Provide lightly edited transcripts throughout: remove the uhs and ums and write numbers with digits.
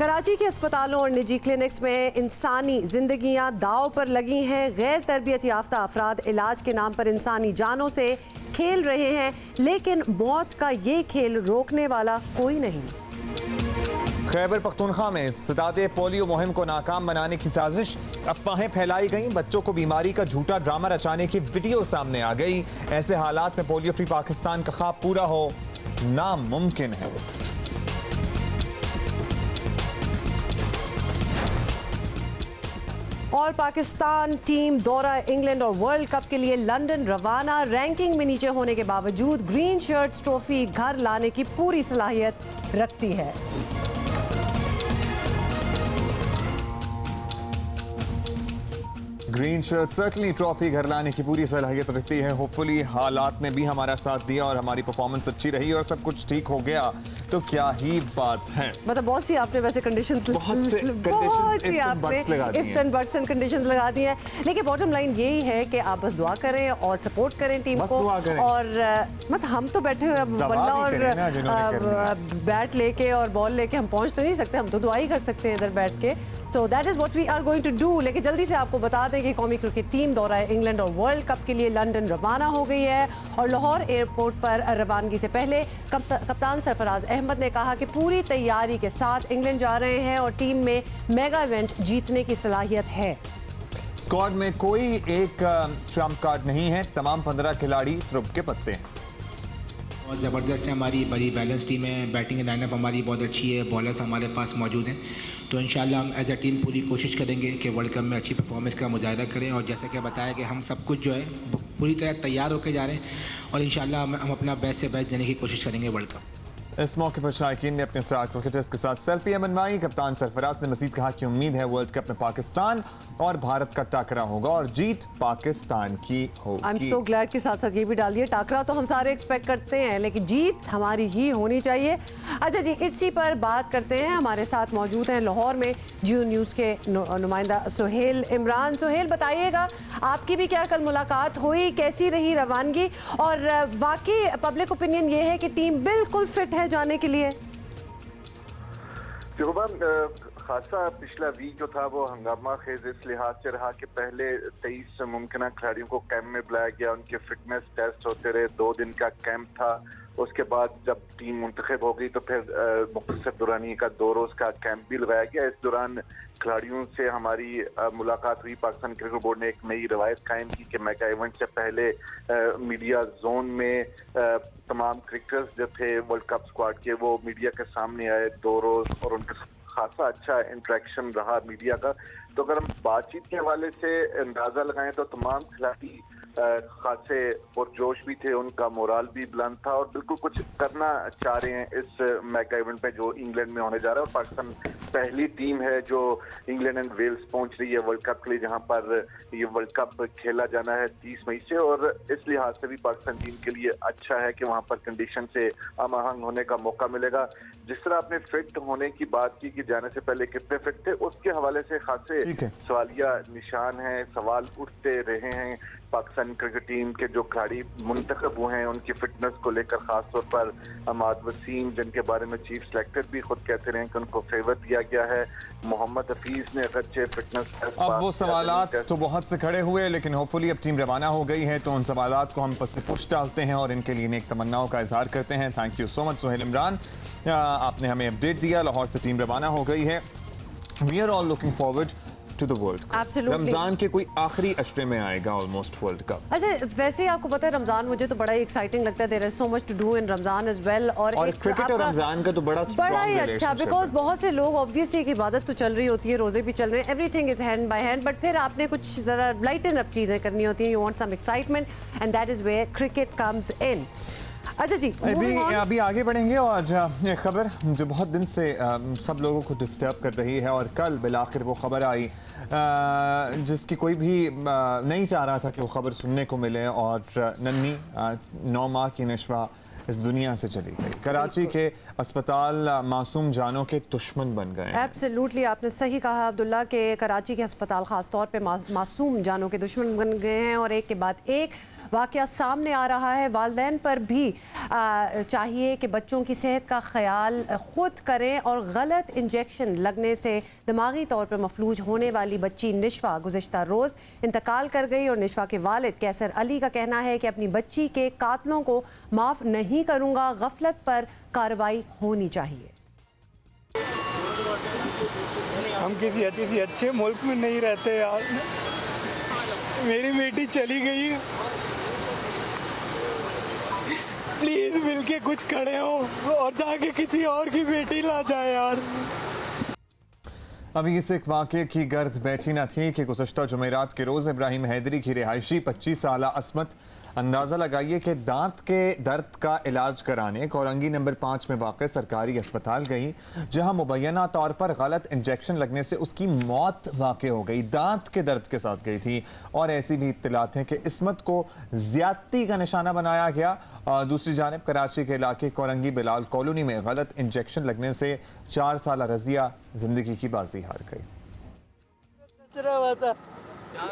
कराची के अस्पतालों और निजी क्लिनिक्स में इंसानी जिंदगियां दांव पर लगी हैं। गैर तरबियत याफ्ता अफराद इलाज के नाम पर इंसानी जानों से खेल रहे हैं, लेकिन मौत का ये खेल रोकने वाला कोई नहीं। खैबर पख्तूनख्वा में सदादे पोलियो मुहिम को नाकाम बनाने की साजिश, अफवाहें फैलाई गईं, बच्चों को बीमारी का झूठा ड्रामा रचाने की वीडियो सामने आ गई। ऐसे हालात में पोलियो फ्री पाकिस्तान का ख्वाब पूरा हो नामुमकिन है। और पाकिस्तान टीम दौरा इंग्लैंड और वर्ल्ड कप के लिए लंदन रवाना। रैंकिंग में नीचे होने के बावजूद ग्रीन शर्ट्स ट्रॉफी घर लाने की पूरी सलाहियत रखती है। ग्रीन शर्ट सर्टनली ट्रॉफी घर लाने की पूरी सलाहियत रखती है। होपफुली हालात ने भी हमारा साथ दिया और हमारी परफॉर्मेंस अच्छी रही और सब कुछ ठीक हो गया तो क्या ही बात है। मतलब बहुत सी आपने वैसे कंडीशंस लगा दी हैं, लेकिन बॉटम लाइन यही है कि आप बस दुआ करें और सपोर्ट करें टीम को। और मतलब हम तो बैठे हुए बल्ला और बैट लेके और बॉल लेके हम पहुंच तो नहीं सकते, हम तो दुआ ही कर सकते हैं इधर बैठ के। So that is what we are going to do. लेकिन जल्दी से आपको बता दें कि कौमी क्रिकेट टीम दौरा इंग्लैंड और वर्ल्ड कप के लिए लंदन रवाना हो गई है और लाहौर एयरपोर्ट पर रवानगी से पहले कप्तान सरफराज अहमद ने कहा कि पूरी तैयारी के साथ इंग्लैंड जा रहे हैं और टीम में मेगा इवेंट जीतने की सलाहियत है। स्क्वाड में कोई एक ट्रम्प कार्ड नहीं है, तमाम 15 खिलाड़ी ट्रुप के पत्ते हैं। बहुत ज़बरदस्त है, हमारी बड़ी बैलेंस टीम है, बैटिंग लाइनअप हमारी बहुत अच्छी है, बॉलर्स हमारे पास मौजूद हैं। तो इंशाल्लाह हम एज अ टीम पूरी कोशिश करेंगे कि वर्ल्ड कप में अच्छी परफॉर्मेंस का मुजाहिदा करें। और जैसा कि बताया कि हम सब कुछ जो है पूरी तरह तैयार होकर जा रहे हैं और इंशाल्लाह हम अपना बेस्ट से बेस्ट देने की कोशिश करेंगे वर्ल्ड कप। इस मौके पर शायकीन ने अपने साथ क्रिकेटर्स के साथ सेल्फी मनवाई। कप्तान सरफराज ने मजीद कहा कि उम्मीद है वर्ल्ड कप में पाकिस्तान और भारत का टाकरा होगा और जीत पाकिस्तान की होगी। आई एम सो ग्लैड के साथ साथ ये भी डाल दिया, टाकरा तो हम सारे एक्सपेक्ट करते हैं लेकिन जीत हमारी ही होनी चाहिए। अच्छा जी, इसी पर बात करते हैं। हमारे साथ मौजूद हैं लाहौर में जियो न्यूज़ के नुमाइंदा सुहेल इमरान। सुहेल, बताइएगा आपकी भी क्या कल मुलाकात हुई, कैसी रही रवानगी और वाकई पब्लिक ओपिनियन ये है कि टीम बिल्कुल फिट है जाने के लिए? खासा पिछला वीक जो था वो हंगामा खेज इस लिहाज से रहा कि पहले 23 मुमकिन खिलाड़ियों को कैंप में बुलाया गया, उनके फिटनेस टेस्ट होते रहे, 2 दिन का कैंप था। उसके बाद जब टीम मुंतखब हो गई तो फिर मुख्तसर दुरानी का 2 रोज का कैंप भी लगाया गया। इस दौरान खिलाड़ियों से हमारी मुलाकात हुई। पाकिस्तान क्रिकेट बोर्ड ने एक नई रवायत कायम की कि मेगा इवेंट से पहले मीडिया जोन में तमाम क्रिकेटर्स जो थे वर्ल्ड कप स्क्वाड के वो मीडिया के सामने आए 2 रोज और उनके खासा अच्छा इंटरेक्शन रहा मीडिया का। तो अगर हम बातचीत के हवाले से अंदाजा लगाएं तो तमाम खिलाड़ी खासे और जोश भी थे, उनका मोराल भी बुलंद था और बिल्कुल कुछ करना चाह रहे हैं इस मेगा इवेंट में जो इंग्लैंड में होने जा रहा है। और पाकिस्तान पहली टीम है जो इंग्लैंड एंड वेल्स पहुंच रही है वर्ल्ड कप के लिए, जहां पर ये वर्ल्ड कप खेला जाना है 30 मई से। और इस लिहाज से भी पाकिस्तान टीम के लिए अच्छा है कि वहां पर कंडीशन से हम आहंग होने का मौका मिलेगा। जिस तरह आपने फिट होने की बात की कि जाने से पहले कितने फिट थे, उसके हवाले से खासे सवालिया निशान हैं, सवाल उठते रहे हैं। पाकिस्तान क्रिकेट टीम के जो खिलाड़ी मुंतखब हुए हैं उनकी फिटनेस को लेकर, खासतौर पर अहमद वसीम जिनके बारे में चीफ सिलेक्टर भी खुद कहते रहे कि उनको फेवर दिया गया है। मोहम्मद हफीज ने अच्छे फिटनेस अब वो सवालात तो बहुत से खड़े हुए, लेकिन होपफुली अब टीम रवाना हो गई है तो उन सवालात को हम पस पुश डालते हैं और इनके लिए नेक तमन्नाओं का इजहार करते हैं। Thank you so much Suhail Imran, आपने हमें अपडेट दिया। लाहौर से टीम रवाना हो गई है। We are all looking forward to the world cup. Ramzan के कोई आखिरी अशरे में आएगा ऑलमोस्ट वर्ल्ड कप। अच्छा, वैसे ही आपको पता है रमजान मुझे तो बड़ा ही एक्साइटिंग लगता है। There is so much to do in Ramzan as well. और क्रिकेट और रमजान का तो बड़ा ही अच्छा, बिकॉज बहुत से लोग ऑब्वियसली एक इबादत तो चल रही होती है, रोजे भी चल रहे हैं, everything is hand by hand, but फिर आपने कुछ जरा लाइटन अप चीजें करनी होती हैं। You want some excitement and that is where cricket comes in. अच्छा जी, अभी आगे बढ़ेंगे और एक खबर जो बहुत दिन से सब लोगों को डिस्टर्ब कर रही है और कल बिलाखिर वो खबर आई जिसकी कोई भी नहीं चाह रहा था कि वो खबर सुनने को मिले और नन्ही 9 माह की नशवा इस दुनिया से चली गई। कराची के अस्पताल मासूम जानों के दुश्मन बन गए। एब्सोल्युटली, आपने सही कहा अब्दुल्ला के कराची के अस्पताल खास तौर पे मासूम जानों के दुश्मन बन गए हैं और एक के बाद एक वाक़या सामने आ रहा है। वालिदैन पर भी चाहिए कि बच्चों की सेहत का ख्याल ख़ुद करें और गलत इंजेक्शन लगने से दिमागी तौर पर मफलूज होने वाली बच्ची निशवा गुज़िश्ता रोज़ इंतकाल कर गई और निशवा के वालिद कैसर अली का कहना है कि अपनी बच्ची के कातलों को माफ़ नहीं करूँगा, गफलत पर कार्रवाई होनी चाहिए। हम किसी अच्छे मुल्क में नहीं रहते यार, मेरी बेटी चली गई, प्लीज मिलके कुछ खड़े हो और जाके किसी और की बेटी ला जाए यार। अभी इस एक वाक़े की गर्द बैठी न थी कि गुज़श्ता जुमेरात के रोज़ इब्राहिम हैदरी की रिहायशी 25 साला अस्मत अंदाज़ा लगाइए कि दांत के दर्द का इलाज कराने कोरंगी नंबर 5 में वाक़ सरकारी अस्पताल गई, जहां मुबैना तौर पर गलत इंजेक्शन लगने से उसकी मौत वाक़ हो गई। दांत के दर्द के साथ गई थी और ऐसी भी इत्तलात हैं कि इस्मत को ज़्यादती का निशाना बनाया गया। दूसरी जानिब कराची के इलाके कोरंगी बिलाल कॉलोनी में गलत इंजेक्शन लगने से 4 साला रजिया जिंदगी की बाजी हार गई। हुआ था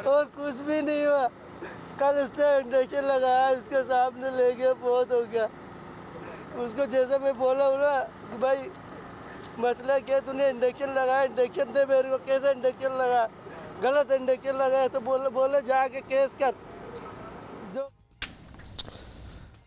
और कुछ भी नहीं हुआ, कल उसने इंजेक्शन लगाया, उसके सामने ले गया, बहुत हो गया। उसको जैसे मैं बोला कि भाई मसला क्या, तूने इंजेक्शन लगाया, इंजेक्शन दे मेरे को, कैसे इंजेक्शन लगा, गलत इंजेक्शन लगाया, तो बोले जाके केस कर। जो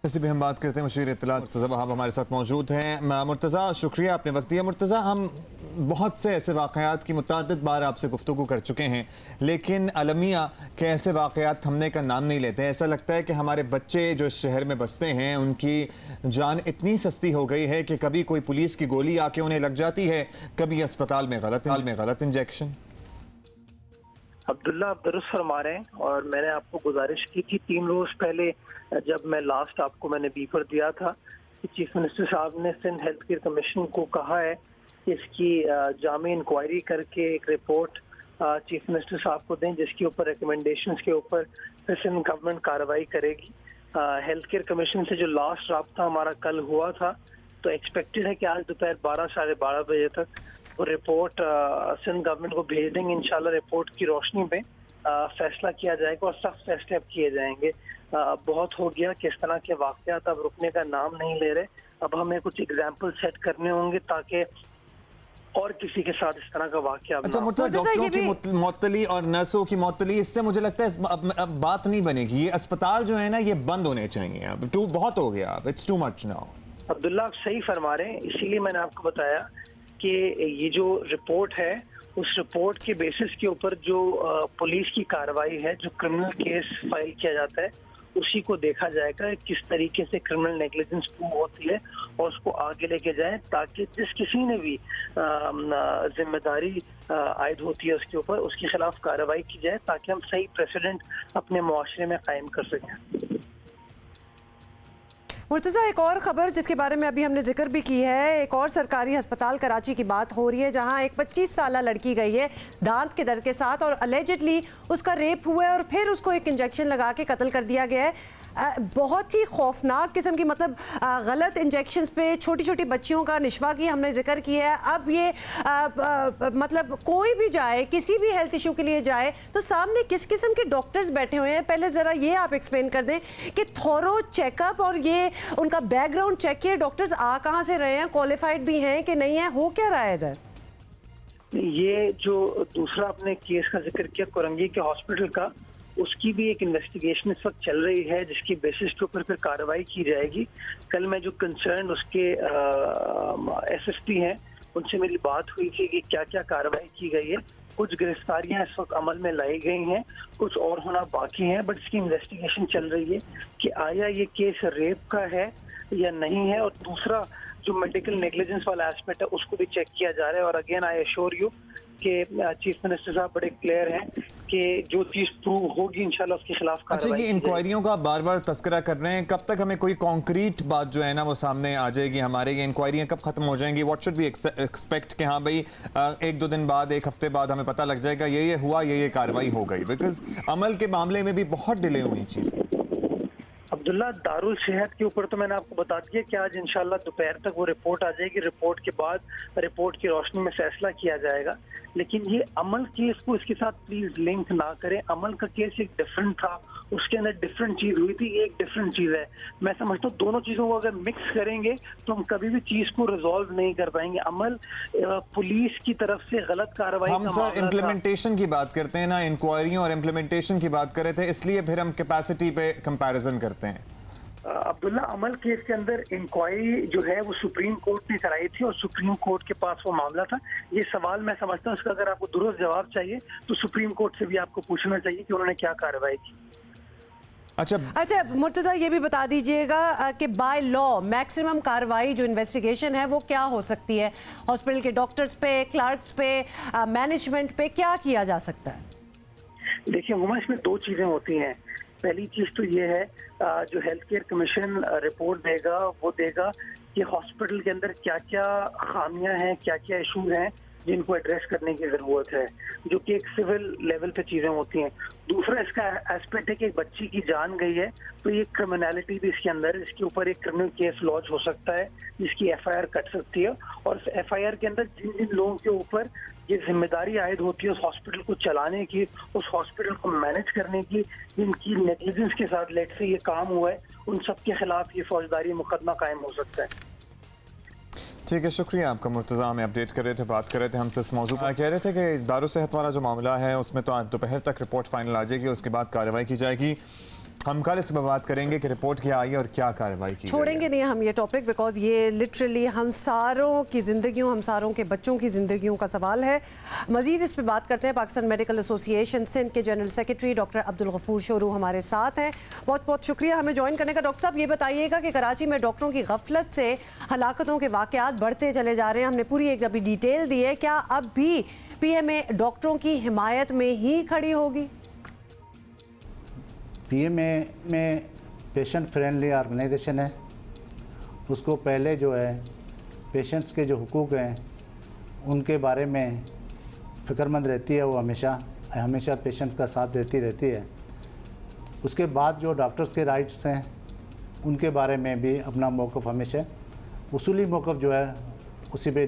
इसी पे हम बात करते हैं, मशीर इत्तलात मुर्तज़ा वहाब हमारे साथ मौजूद हैं। मुर्तज़ा, शुक्रिया आपने वक्त दिया। मुर्तज़ा, हम बहुत से ऐसे वाक़यात की मुतअद्दिद बार आपसे गुफ्तगू कर चुके हैं, लेकिन अलमिया के ऐसे वाक़यात थमने का नाम नहीं लेते हैं। ऐसा लगता है कि हमारे बच्चे जो इस शहर में बसते हैं उनकी जान इतनी सस्ती हो गई है कि कभी कोई पुलिस की गोली आके उन्हें लग जाती है, कभी अस्पताल में गलत इंजेक्शन। अब्दुल्ला, आप दुरुस्त फरमा रहे हैं और मैंने आपको गुजारिश की थी 3 रोज पहले, जब मैं लास्ट आपको मैंने बीफर दिया था कि चीफ मिनिस्टर साहब ने सिंध हेल्थ केयर कमीशन को कहा है कि इसकी जामी इंक्वायरी करके एक रिपोर्ट चीफ मिनिस्टर साहब को दें, जिसके ऊपर रिकमेंडेशंस के ऊपर फिर सिंध गवर्नमेंट कार्रवाई करेगी। हेल्थ केयर कमीशन से जो लास्ट राब्ता हमारा कल हुआ था, तो एक्सपेक्टेड है कि आज दोपहर 12 साढ़े 12 बजे तक वो रिपोर्ट सिंध गवर्नमेंट को भेज देंगे। इंशाल्लाह रिपोर्ट की रोशनी में फैसला किया जाएगा और सख्त फैसले अब किए जाएंगे। बहुत हो गया कि इस तरह के वाक़यात अब रुकने का नाम नहीं ले रहे। अब हमें कुछ एग्जाम्पल सेट करने होंगे ताकि और किसी के साथ इस तरह का वाक़या। अच्छा मुर्तज़ा, डॉक्टरों की मुअत्तली और नर्सों की मुअत्तली, इससे मुझे लगता है अब बात नहीं बनेगी। ये अस्पताल जो है ना, ये बंद होने चाहिए। अब बहुत हो गया, it's too much now. Abdullah, आप सही फरमा रहे हैं, इसीलिए मैंने आपको बताया कि ये जो रिपोर्ट है, उस रिपोर्ट के बेसिस के ऊपर जो पुलिस की कार्रवाई है, जो क्रिमिनल केस फाइल किया जाता है, उसी को देखा जाएगा किस तरीके से क्रिमिनल नेग्लिजेंस प्रूव होती है और उसको आगे लेके जाएं, ताकि जिस किसी ने भी जिम्मेदारी आयद होती है उसके ऊपर, उसके खिलाफ कार्रवाई की जाए, ताकि हम सही प्रेसिडेंट अपने मुआशरे में कायम कर सकें। मुर्तज़ा, एक और खबर जिसके बारे में अभी हमने जिक्र भी की है, एक और सरकारी अस्पताल कराची की बात हो रही है, जहां एक 25 साला लड़की गई है दांत के दर्द के साथ और अलेजिडली उसका रेप हुआ है और फिर उसको एक इंजेक्शन लगा के कत्ल कर दिया गया है। बहुत ही खौफनाक किस्म की, मतलब गलत इंजेक्शंस पे छोटी छोटी बच्चियों का, निशवा की हमने जिक्र किया है। अब ये मतलब कोई भी जाए, किसी भी हेल्थ इशू के लिए जाए, तो सामने किस किस्म के डॉक्टर्स बैठे हुए हैं। पहले ज़रा ये आप एक्सप्लेन कर दें कि थोरो चेकअप और ये उनका बैकग्राउंड चेक किए, डॉक्टर्स आ कहाँ से रहे हैं, क्वालिफाइड भी हैं कि नहीं है, हो क्या रहा है इधर? ये जो दूसरा आपने केस का जिक्र किया कोरंगी के हॉस्पिटल का, उसकी भी एक इन्वेस्टिगेशन इस वक्त चल रही है, जिसकी बेसिस के ऊपर फिर कार्रवाई की जाएगी। कल मैं जो कंसर्न उसके एसएसपी हैं, उनसे मेरी बात हुई थी कि क्या क्या कार्रवाई की गई है। कुछ गिरफ्तारियां इस वक्त अमल में लाई गई हैं, कुछ और होना बाकी हैं, बट इसकी इन्वेस्टिगेशन चल रही है कि आया ये केस रेप का है या नहीं है। और दूसरा जो मेडिकल नेग्लिजेंस वाला एस्पेक्ट है, उसको भी चेक किया जा रहा है। और अगेन आई एश्योर यू कि चीफ मिनिस्टर साहब बड़े क्लियर हैं कि जो चीज प्रूव होगी इंशाल्लाह उसके खिलाफ कार्रवाई। अच्छा, ये इंक्वायरियों का बार बार तस्करा कर रहे हैं, कब तक हमें कोई कॉन्क्रीट बात जो है ना वो सामने आ जाएगी? हमारे ये इंक्वायरियां कब खत्म हो जाएंगी? व्हाट शुड वी एक्सपेक्ट कि हाँ भाई 1-2 दिन बाद, 1 हफ्ते बाद हमें पता लग जाएगा ये हुआ, ये कार्रवाई हो गई? बिकॉज अमल के मामले में भी बहुत डिले हुई चीजें। अब्दुल्ला, दारुल सेहत के ऊपर तो मैंने आपको बता दिया कि आज इंशाल्लाह दोपहर तक वो रिपोर्ट आ जाएगी। रिपोर्ट के बाद रिपोर्ट की रोशनी में फैसला किया जाएगा। लेकिन ये अमल केस को इसके साथ प्लीज लिंक ना करें। अमल का केस एक डिफरेंट था, उसके अंदर डिफरेंट चीज हुई थी, एक डिफरेंट चीज है। मैं समझता हूँ दोनों चीजों को अगर मिक्स करेंगे तो हम कभी भी चीज को रिजॉल्व नहीं कर पाएंगे। अमल पुलिस की तरफ से गलत कार्रवाई हम सर इम्प्लीमेंटेशन की बात करते हैं ना, इंक्वायरियों और इम्प्लीमेंटेशन की बात कर रहे थे, इसलिए फिर हम कैपेसिटी पे कंपैरिजन करते हैं। अब्दुल्ला, अमल केस के अंदर इंक्वायरी जो है वो सुप्रीम कोर्ट ने कराई थी और सुप्रीम कोर्ट के पास वो मामला था। ये सवाल मैं समझता हूँ इसका अगर आपको दुरुस्त जवाब चाहिए तो सुप्रीम कोर्ट से भी आपको पूछना चाहिए कि उन्होंने क्या कार्रवाई की। अच्छा मुर्तजा, ये भी बता दीजिएगा कि बाय लॉ मैक्सिमम कार्रवाई जो इन्वेस्टिगेशन है वो क्या हो सकती है? हॉस्पिटल के डॉक्टर्स पे, क्लर्क्स पे, मैनेजमेंट पे क्या किया जा सकता है? देखिए हुमा, इसमें दो चीजें होती हैं। पहली चीज तो ये है जो हेल्थ केयर कमीशन रिपोर्ट देगा वो देगा कि हॉस्पिटल के अंदर क्या क्या खामियां हैं, क्या क्या इशूज हैं जिनको एड्रेस करने की जरूरत है, जो कि एक सिविल लेवल पे चीजें होती हैं। दूसरा इसका एस्पेक्ट है कि एक बच्ची की जान गई है तो ये क्रिमिनलिटी भी इसके अंदर, इसके ऊपर एक क्रिमिनल केस लॉन्च हो सकता है जिसकी एफआईआर कट सकती है। और एफआईआर के अंदर जिन जिन लोगों के ऊपर ये जिम्मेदारी आयद होती है उस हॉस्पिटल को चलाने की, उस हॉस्पिटल को मैनेज करने की, जिनकी नेग्लिजेंस के साथ लेट से ये काम हुआ है, उन सब के खिलाफ ये फौजदारी मुकदमा कायम हो सकता है। ठीक है, शुक्रिया आपका मुर्तज़ा। हमें अपडेट कर रहे थे, बात कर रहे थे हमसे इस मौजूद पर। कह रहे थे कि दारू सेहत वाला जो मामला है उसमें तो आज दोपहर तक रिपोर्ट फाइनल आ जाएगी, उसके बाद कार्रवाई की जाएगी। हम कल इस पर बात करेंगे कि रिपोर्ट क्या आई और क्या कार्रवाई की। छोड़ेंगे नहीं हम ये टॉपिक, बिकॉज ये लिटरली हम सारों की ज़िंदगियों, हम सारों के बच्चों की ज़िंदगियों का सवाल है। मज़ीद इस पर बात करते हैं। पाकिस्तान मेडिकल एसोसिएशन सिंध के general secretary doctor Abdul Ghafoor Shoro हमारे साथ हैं। बहुत बहुत शुक्रिया हमें ज्वाइन करने का। डॉक्टर साहब, ये बताइएगा कि कराची में डॉक्टरों की गफलत से हलाकतों के वाक़यात बढ़ते चले जा रहे हैं। हमने पूरी एक अभी डिटेल दी है, क्या अब भी PMA डॉक्टरों की हिमायत में ही खड़ी होगी? PMA में पेशेंट फ्रेंडली ऑर्गेनाइजेशन है। उसको पहले जो है पेशेंट्स के जो हुकूक हैं उनके बारे में फ़िक्रमंद रहती है, वो हमेशा पेशेंट्स का साथ देती रहती है। उसके बाद जो डॉक्टर्स के राइट्स हैं उनके बारे में भी अपना मौक़िफ़ हमेशा उसूली मौक़िफ़ जो है उसी पे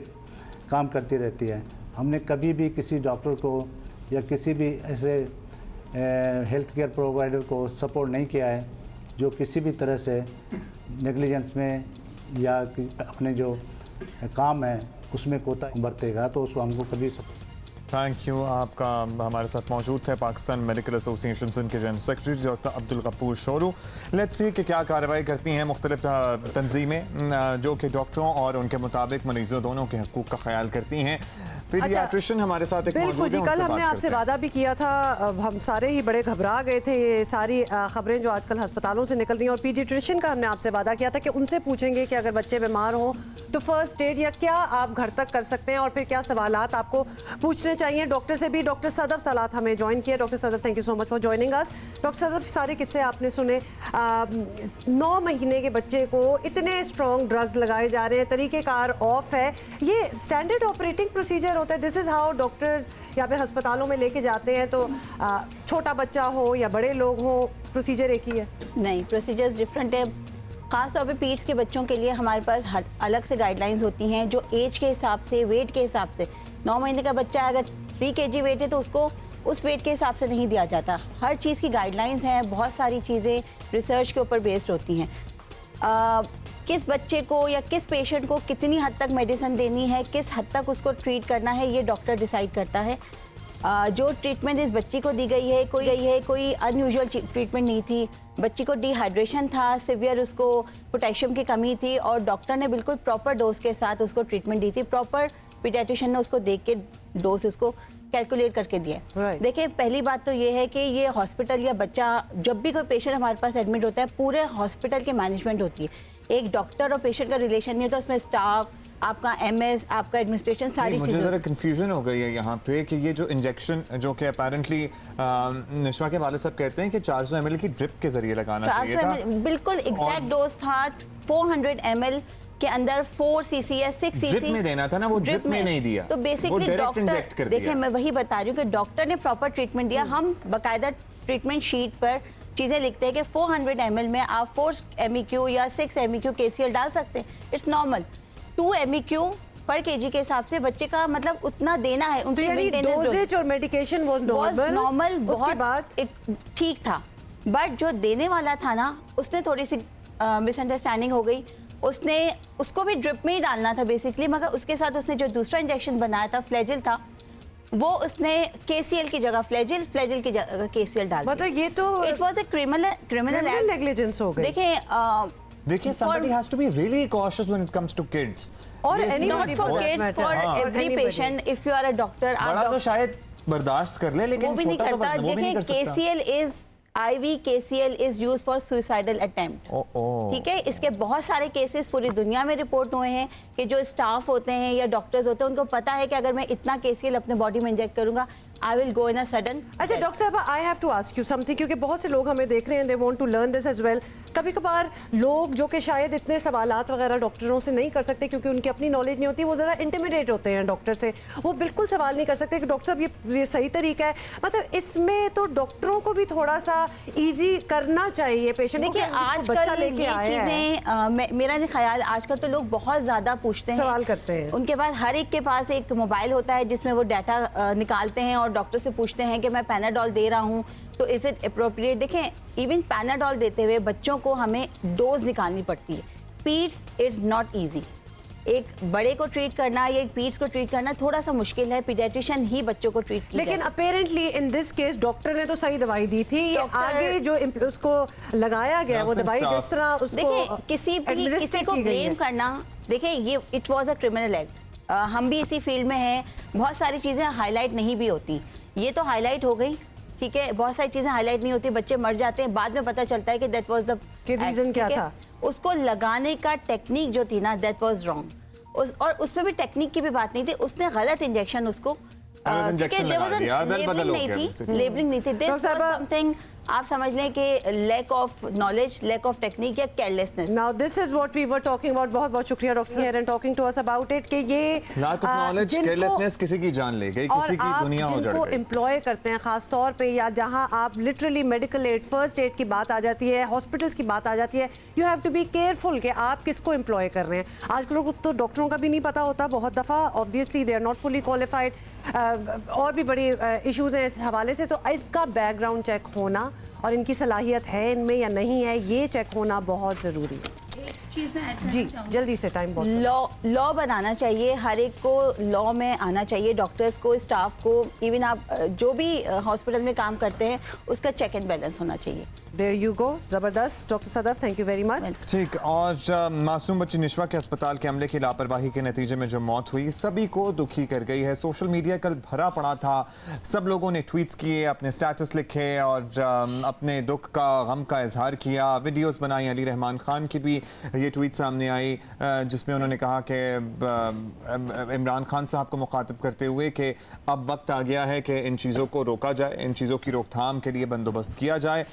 काम करती रहती है। हमने कभी भी किसी डॉक्टर को या किसी भी ऐसे हेल्थ केयर प्रोवाइडर को सपोर्ट नहीं किया है जो किसी भी तरह से नेग्लिजेंस में या अपने जो काम है उसमें कोताही बरतेगा, तो उसको हमको कभी थैंक यू। आपका हमारे साथ मौजूद थे पाकिस्तान मेडिकल एसोसिएशन सिंध के general secretary doctor Abdul Ghafoor Shoro. Let's see कि क्या कार्रवाई करती हैं मुख्तलिफ तंजीमें जो कि डॉक्टरों और उनके मुताबिक मरीजों दोनों के हकूक़ का ख्याल करती हैं। पीडियाट्रिशियन हमारे साथ एक बिल्कुल जी, कल हमने आपसे वादा भी किया था, हम सारे ही बड़े घबरा गए थे ये सारी खबरें जो आजकल अस्पतालों से निकल रही हैं। और पीडियाट्रिशियन का हमने आपसे वादा किया था कि उनसे पूछेंगे कि अगर बच्चे बीमार हो तो फर्स्ट एड या क्या आप घर तक कर सकते हैं और फिर क्या सवालात आपको पूछने चाहिए। डॉक्टर से भी डॉक्टर सदफ सलात हमें ज्वाइन किया। Doctor Sadaf, thank you so much for joining us. Doctor Sadaf, सारे किस्से आपने सुने। 9 महीने के बच्चे को इतने स्ट्रॉन्ग ड्रग्स लगाए जा रहे हैं, तरीक़ेकार ऑफ है, ये स्टैंडर्ड ऑपरेटिंग प्रोसीजर होता है। दिस इज़ हाउ डॉक्टर्स यहाँ पे अस्पतालों में लेके जाते हैं। तो छोटा बच्चा हो या बड़े लोग हो, प्रोसीजर एक ही है? नहीं, प्रोसीजर्स डिफरेंट है। ख़ास तौर पे पीड्स के बच्चों के लिए हमारे पास अलग से गाइडलाइंस होती हैं जो एज के हिसाब से, वेट के हिसाब से। 9 महीने का बच्चा अगर 3 kg वेट है तो उसको उस वेट के हिसाब से नहीं दिया जाता। हर चीज़ की गाइडलाइंस हैं, बहुत सारी चीज़ें रिसर्च के ऊपर बेस्ड होती हैं। किस बच्चे को या किस पेशेंट को कितनी हद तक मेडिसिन देनी है, किस हद तक उसको ट्रीट करना है, ये डॉक्टर डिसाइड करता है। जो ट्रीटमेंट इस बच्ची को दी गई है कोई अनयूजुअल ट्रीटमेंट नहीं थी। बच्ची को डिहाइड्रेशन था, सिवियर उसको पोटेशियम की कमी थी और डॉक्टर ने बिल्कुल प्रॉपर डोज के साथ उसको ट्रीटमेंट दी थी। प्रॉपर पीडियाट्रिशियन ने उसको देख के डोज उसको कैलकुलेट करके दिया। देखिए, पहली बात तो ये है कि ये हॉस्पिटल या बच्चा, जब भी कोई पेशेंट हमारे पास एडमिट होता है, पूरे हॉस्पिटल की मैनेजमेंट होती है। एक डॉक्टर और पेशेंट का रिलेशन नहीं होता, उसमें स्टाफ, आपका MS, आपका एडमिनिस्ट्रेशन, सारी चीजें। मुझे जरा कंफ्यूजन हो गई है यहाँ पे कि ये जो इंजेक्शन जो कि अपेरेंटली निशवा के वाले साहब कहते हैं कि 400 ml की ड्रिप के जरिए लगाना चाहिए था। बिल्कुल एग्जैक्ट डोज था 400 ml के अंदर 4 cc या 6 cc ड्रिप में देना था ना, वो ड्रिप में नहीं दिया। तो बेसिकली डॉक्टर, देखिए मैं वही बता रही हूँ कि डॉक्टर ने प्रॉपर ट्रीटमेंट दिया। हम बाकायदा ट्रीटमेंट शीट पर चीज़ें लिखते हैं कि 400 ml में आप 4 MEQ या 6 MEQ KCl डाल सकते हैं, इट्स नॉर्मल। 2 MEQ पर केजी के हिसाब से बच्चे का मतलब उतना देना है। तो यानी डोजेज और मेडिकेशन वाज नॉर्मल, बहुत एक ठीक था, बट जो देने वाला था ना उसने थोड़ी सी मिसअंडरस्टैंडिंग हो गई। उसको भी ड्रिप में ही डालना था बेसिकली, मगर उसके साथ उसने जो दूसरा इंजेक्शन बनाया था फ्लैजिल था, वो उसने KCl की जगह फ्लैजिल की जगह KCl डाल दिया। मतलब ये तो it was a criminal negligence हो गई। देखिए somebody has to be really cautious when it comes to kids. और not for kids, for every patient. If you are a doctor, बड़ा तो शायद बर्दाश्त कर ले, लेकिन वो भी नहीं करता। देखिए KCl is IV KCl is used for suicidal attempt. ठीक है, इसके बहुत सारे केसेस पूरी दुनिया में रिपोर्ट हुए हैं कि जो स्टाफ होते हैं या डॉक्टर्स होते हैं उनको पता है कि अगर मैं इतना KCl अपने बॉडी में इंजेक्ट करूंगा I will go in a sudden. अच्छा डॉक्टर साहब, I have to ask you something, क्योंकि बहुत से लोग हमें देख रहे हैं, they want to learn this as well. कभी कभार लोग जो कि शायद इतने सवालात वगैरह डॉक्टरों से नहीं कर सकते क्योंकि उनकी अपनी नॉलेज नहीं होती, वो ज़रा इंटिमिडेट होते हैं डॉक्टर से, वो बिल्कुल सवाल नहीं कर सकते कि डॉक्टर साहब ये सही तरीका है। मतलब इसमें तो डॉक्टरों को भी थोड़ा सा ईजी करना चाहिए पेशेंट को। देखिए आजकल ये चीज़ें, मेरा ख्याल आजकल तो लोग बहुत ज़्यादा पूछते हैं, सवाल करते हैं। उनके पास हर एक के पास एक मोबाइल होता है जिसमें वो डाटा निकालते हैं और डॉक्टर से पूछते हैं कि मैं पैनाडोल दे रहा हूँ तो इज इट अप्रोप्रिएट। देखें, इवन पैनाडोल देते हुए बच्चों को हमें डोज निकालनी पड़ती है। पीड्स इट्स नॉट इजी। एक बड़े को ट्रीट करना या एक पीड्स को ट्रीट करना थोड़ा सा मुश्किल है, पीडियाट्रिशियन ही बच्चों को ट्रीट की। लेकिन apparently in this case doctor ने तो सही दवाई दी थी, ये आगे जो उसको लगाया गया वो दवाई जिस तरह उसको किसी को ब्लेम करना, देखिए ये it was a criminal act. हम भी इसी फील्ड में हैं, बहुत सारी चीज़ें हाईलाइट नहीं भी होती, ये तो हाईलाइट हो गई, ठीक है। बहुत सारी चीजें हाईलाइट नहीं होती, बच्चे मर जाते हैं, बाद में पता चलता है कि दैट वाज द रीजन क्या था। उसको लगाने का टेक्निक जो थी ना, दैट वाज रॉन्ग। और उसमें भी टेक्निक की भी बात नहीं थी, उसने गलत इंजेक्शन उसको लेबलिंग नहीं थी। आप समझ लें कि lack of knowledge, lack of technique या carelessness. Now this is what we were talking about. बहुत बहुत शुक्रिया doctor here and talking to us about it कि ये लैक ऑफ नॉलेज, केयरलेसनेस किसी की जान ले गई, किसी की दुनिया हो जड़ गई। एम्प्लॉय करते हैं खास तौर पे, या जहां आप literally medical aid, first aid की बात आ जाती है, हॉस्पिटल्स की बात आ जाती है, you have to be careful कि आप किसको एम्प्लॉय कर रहे हैं। आजकल तो डॉक्टरों का भी नहीं पता होता बहुत दफ़ा, obviously they are not fully qualified, और भी बड़ी इश्यूज हैं इस हवाले से। तो इसका बैकग्राउंड चेक होना और इनकी सलाहियत है इनमें या नहीं है, ये चेक होना बहुत ज़रूरी है। जी जल्दी से, टाइम बहुत। लॉ बनाना चाहिए, हर एक को लॉ में आना चाहिए, डॉक्टर्स को, स्टाफ को, इवन आप जो भी हॉस्पिटल में काम करते हैं उसका चेक एंड बैलेंस होना चाहिए। There you go, जबरदस्त doctor Sadaf, thank you very much. ठीक, और मासूम बच्ची निशवा के अस्पताल के अमले की लापरवाही के नतीजे में जो मौत हुई सभी को दुखी कर गई है। सोशल मीडिया कल भरा पड़ा था, सब लोगों ने ट्वीट्स किए, अपने स्टेटस लिखे और अपने दुख का, गम का इजहार किया, वीडियोस बनाई। अली रहमान खान की भी ये ट्वीट सामने आई जिसमें उन्होंने कहा कि इमरान खान साहब को मुखातिब करते हुए कि अब वक्त आ गया है कि इन चीज़ों को रोका जाए, इन चीज़ों की रोकथाम के लिए बंदोबस्त किया जाए।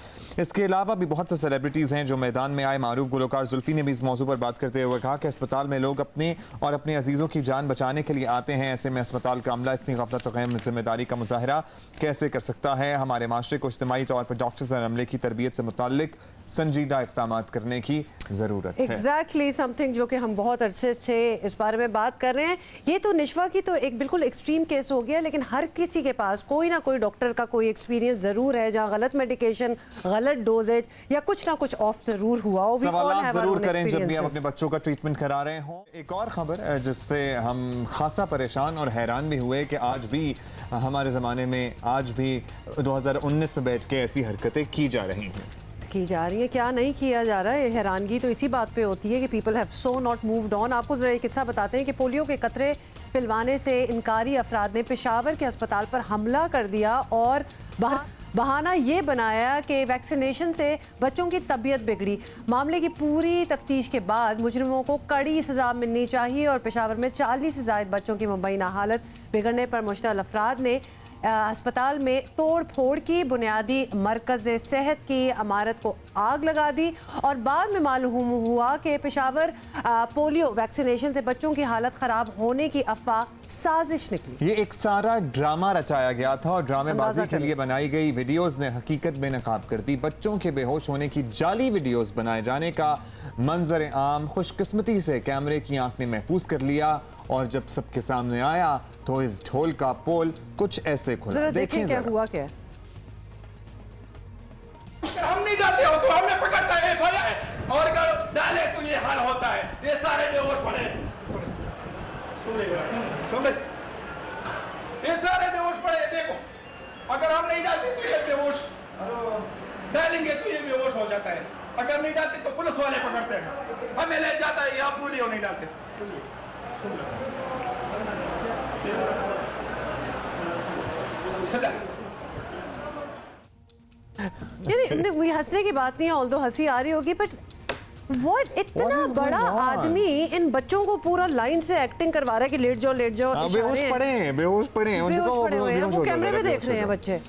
इसके अलावा भी बहुत से सेलिब्रिटीज़ हैं जो मैदान में आए। मारूफ गुलकार जुल्फी ने भी इस मौजू पर बात करते हुए कहा कि अस्पताल में लोग अपने और अपने अजीज़ों की जान बचाने के लिए आते हैं, ऐसे में अस्पताल का अमला इतनी गफलत और गैर जिम्मेदारी का मुजाहरा कैसे कर सकता है। हमारे माशरे को इज्तिमाई तौर पर डॉक्टर्स और अमले की तरबियत से मुताल्लिक संजीदा इक़दाम करने की ज़रूरत है। एग्जैक्टली समथिंग जो कि हम बहुत अरसे से इस बारे में बात कर रहे हैं। ये तो निशवा की तो एक बिल्कुल एक्सट्रीम केस हो गया, लेकिन हर किसी के पास कोई ना कोई डॉक्टर का कोई एक्सपीरियंस ज़रूर है जहाँ गलत मेडिकेशन, गलत डोजेज या कुछ ना कुछ ऑफ ज़रूर हुआ हो। सवाल ज़रूर करें जब भी आप अपने बच्चों का ट्रीटमेंट करा रहे हों। एक और खबर जिससे हम खासा परेशान और हैरान भी हुए कि आज भी हमारे ज़माने में, आज भी 2019 में बैठ के ऐसी हरकतें की जा रही हैं, की जा रही है। क्या नहीं किया जा रहा है, हैरानगी तो इसी बात पे होती है कि people have so not moved on. आपको जरा एक किस्सा बताते हैं कि पोलियो के कतरे पिलवाने से इनकारी अफराद ने पेशावर के अस्पताल पर हमला कर दिया और बहाना ये बनाया कि वैक्सीनेशन से बच्चों की तबीयत बिगड़ी। मामले की पूरी तफ्तीश के बाद मुजरिमों को कड़ी सजा मिलनी चाहिए और पेशावर में 40 से ज़ायद बच्चों की मुबैना हालत बिगड़ने पर मुश्तल अफराद ने अस्पताल में तोड़ फोड़ की, बुनियादी मरकज़ सेहत की इमारत को आग लगा दी और बाद में मालूम हुआ कि पेशावर पोलियो वैक्सीनेशन से बच्चों की हालत ख़राब होने की अफवाह साजिश निकली। ये एक सारा ड्रामा रचाया गया था और ड्रामेबाजी के लिए बनाई गई वीडियोस ने हकीकत बेनकाब कर दी। बच्चों के बेहोश होने की जाली वीडियोस बनाए जाने का मंजर आम खुशकिस्मती से कैमरे की आंख ने महफूज कर लिया और जब सबके सामने आया तो इस ढोल का पोल कुछ ऐसे खुला। देखें क्या हुआ क्या। हम नहीं डालते हो तो हमें पकड़ता है और अगर डाले तो ये हाल होता है। ये सारे बेहोश पड़े, ये सारे बेहोश पड़े। देखो अगर हम नहीं डालते तो ये बेहोश, डालेंगे तो ये बेहोश हो जाता है। अगर नहीं डालते तो पुलिस वाले पकड़ते हैं, हमें ले जाता है। आप बोलिए नहीं डालते। यानी हंसने की बात नहीं है, ऑल्दो हंसी आ रही होगी, बट व्हाट इतना बड़ा आदमी इन बच्चों को पूरा लाइन से एक्टिंग करवा रहा है कि लेट जाओ बेहोश पड़े हैं वो कैमरे में देख रहे हैं बच्चे।